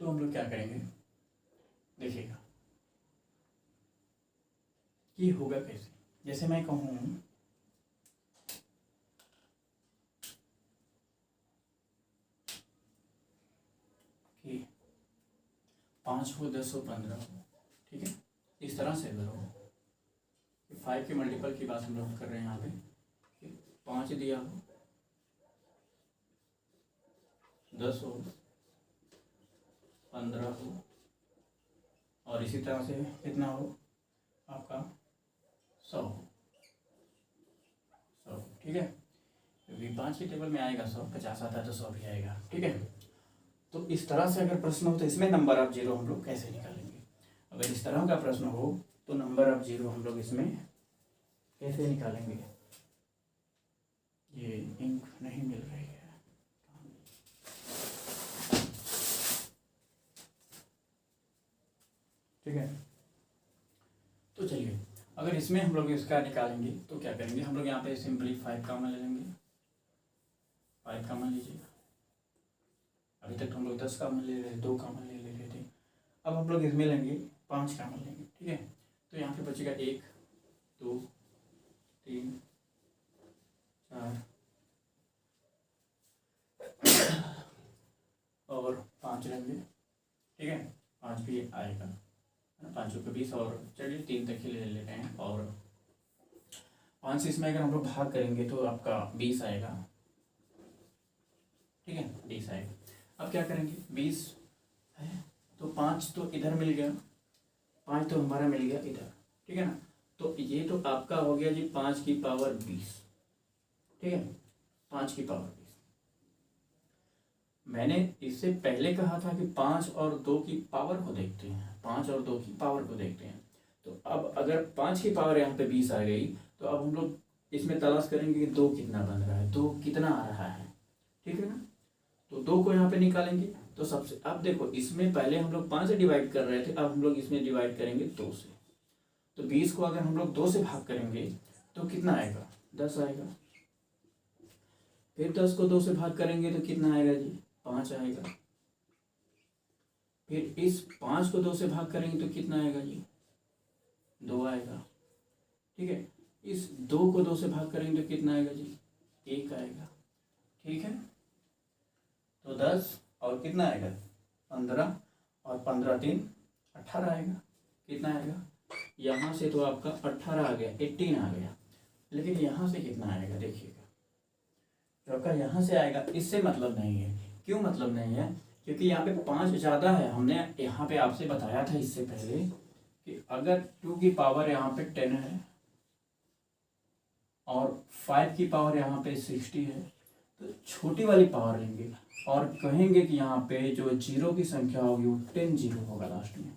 तो हम लोग क्या करेंगे, देखिएगा कि होगा कैसे। जैसे मैं कहूँ कि 5 हो 10 हो 15 हो। ठीक है, इस तरह से अगर हो, 5 के मल्टीपल की बात हम लोग कर रहे हैं यहाँ पे, 5 दिया हो, 10 हो, 15 हो, और इसी तरह से कितना हो आपका 100 हो। 100। ठीक है, क्योंकि 5 के टेबल में आएगा 100, 50 आता है तो 100 भी आएगा। ठीक है, तो इस तरह से अगर प्रश्न हो तो इसमें नंबर ऑफ जीरो हम लोग कैसे निकालेंगे। अगर इस तरह का प्रश्न हो तो नंबर ऑफ जीरो हम लोग इसमें कैसे निकालेंगे। ये इंक नहीं मिल रही है। ठीक है, तो चलिए अगर इसमें हम लोग इसका निकालेंगे तो क्या करेंगे, हम लोग यहाँ पे सिंपली 5 कॉमन ले लेंगे। 5 कॉमन लीजिएगा, अभी तक हम लोग 10 कॉमन ले रहे थे, 2 कॉमन ले रहे थे। अब हम लोग इसमें लेंगे 5 कॉमन लेंगे। ठीक है, तो यहाँ पे बचेगा 1 2 3 4 और 5 लेंगे। ठीक है, 5 भी आएगा, 5 के 20 और चलिए 3 तक ही ले लेते हैं। और 5 से इसमें अगर हम लोग भाग करेंगे तो आपका 20 आएगा, ठीक है, 20 आएगा। अब क्या करेंगे, 20 है तो 5 तो इधर मिल गया, 5 तो हमारा मिल गया इधर, ठीक है ना। तो ये तो आपका हो गया जी 5 की पावर 20, ठीक है, 5 की पावर 20। मैंने इससे पहले कहा था कि 5 और 2 की पावर को देखते हैं, 5 और 2 की पावर को देखते हैं। तो अब अगर 5 की पावर यहाँ पे 20 आ गई तो अब हम लोग इसमें तलाश करेंगे कि 2 कितना बन रहा है, 2 कितना आ रहा है, ठीक है ना। तो 2 को यहाँ पे निकालेंगे तो सबसे, अब देखो इसमें पहले हम लोग 5 से डिवाइड कर रहे थे, अब हम लोग इसमें डिवाइड करेंगे 2 से। तो 20 को अगर हम लोग 2 से भाग करेंगे तो कितना आएगा, 10 आएगा। फिर 10 को 2 से भाग करेंगे तो कितना आएगा जी, 5 आएगा। फिर इस 5 को 2 से भाग करेंगे तो कितना आएगा जी, 2 आएगा, ठीक है। इस 2 को 2 से भाग करेंगे तो कितना आएगा जी, 1 आएगा, ठीक है। तो 10 और कितना आएगा, 15, और 15 3 18 आएगा। कितना आएगा, यहाँ से तो आपका 18 आ गया, 18 आ गया। लेकिन यहाँ से कितना आएगा देखिएगा, जो आपका यहाँ से आएगा इससे मतलब नहीं है। क्यों मतलब नहीं है, क्योंकि यहाँ पे 5 ज़्यादा है। हमने यहाँ पे आपसे बताया था इससे पहले कि अगर 2 की पावर यहाँ पे 10 है और 5 की पावर यहाँ पे 60 है तो छोटी वाली पावर लेंगे और कहेंगे कि यहाँ पे जो जीरो की संख्या होगी वो 10 जीरो होगा लास्ट में।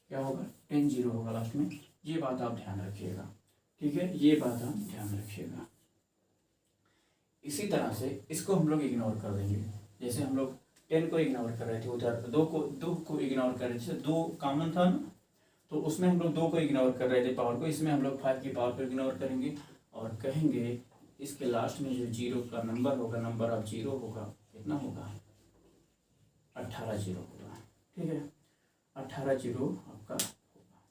क्या होगा, 10 जीरो होगा लास्ट में। ये बात आप ध्यान रखिएगा, ठीक है, ये बात आप ध्यान रखिएगा। इसी तरह से इसको हम लोग इग्नोर कर देंगे। जैसे हम लोग 10 को इग्नोर कर रहे थे, उधर 2 को इग्नोर कर रहे थे, 2 कॉमन था ना, तो उसमें हम लोग 2 को इग्नोर कर रहे थे पावर को। इसमें हम लोग 5 की पावर को इग्नोर करेंगे और कहेंगे इसके लास्ट में जो जीरो का नंबर होगा, नंबर ऑफ जीरो होगा, कितना होगा, 18 जीरो होगा, ठीक है, 18 जीरो आपका होगा,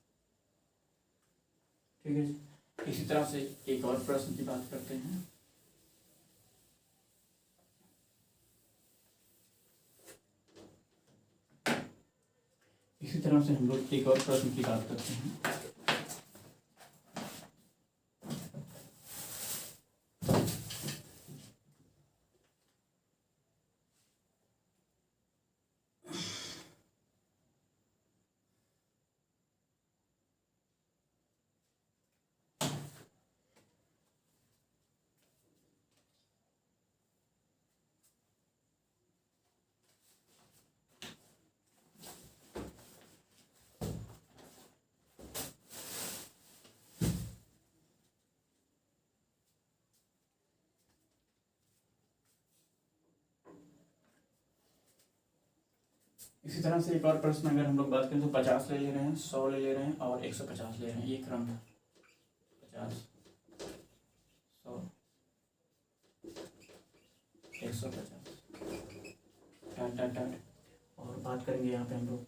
ठीक है जी। इसी तरह से एक और प्रश्न की बात करते हैं। इसी तरह से हम लोग एक और प्रश्न की बात करते हैं। इसी तरह से एक और प्रश्न अगर हम लोग बात करें तो 50 ले रहे हैं, 100 ले रहे हैं और 150 ले रहे हैं। ये क्रम था, 50 100 150 टाट। और बात करेंगे यहाँ पे हम लोग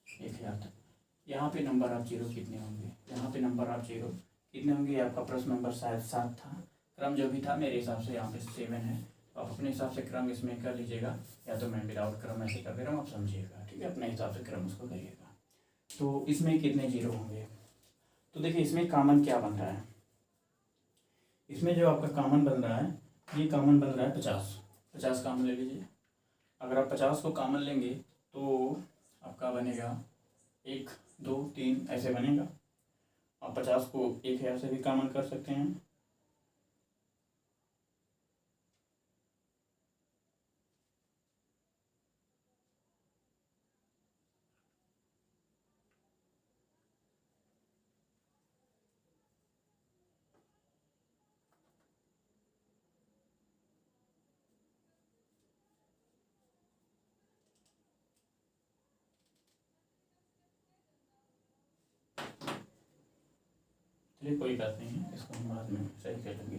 1000 तक। यहाँ पे नंबर ऑफ जीरो कितने होंगे, यहाँ पे नंबर ऑफ जीरो कितने होंगे। आपका प्रश्न नंबर शायद 7 था, क्रम जो भी था मेरे हिसाब से यहाँ पे 7 है। तो आप अपने हिसाब से क्रम इसमें कर लीजिएगा, या तो मैं विदाउट क्रम ऐसे कर दे रहा हूँ, आप समझिएगा, ठीक है, अपने हिसाब से क्रम उसको करिएगा। तो इसमें कितने जीरो होंगे, तो देखिए इसमें कॉमन क्या बन रहा है। इसमें जो आपका कॉमन बन रहा है, ये कॉमन बन रहा है 50 कॉमन ले लीजिए। अगर आप 50 को कॉमन लेंगे तो आपका बनेगा 1 2 3 ऐसे बनेगा। आप 50 को 1000 से भी कॉमन कर सकते हैं। चलिए कोई बात नहीं है, इसको हम बाद में सही कर लेंगे।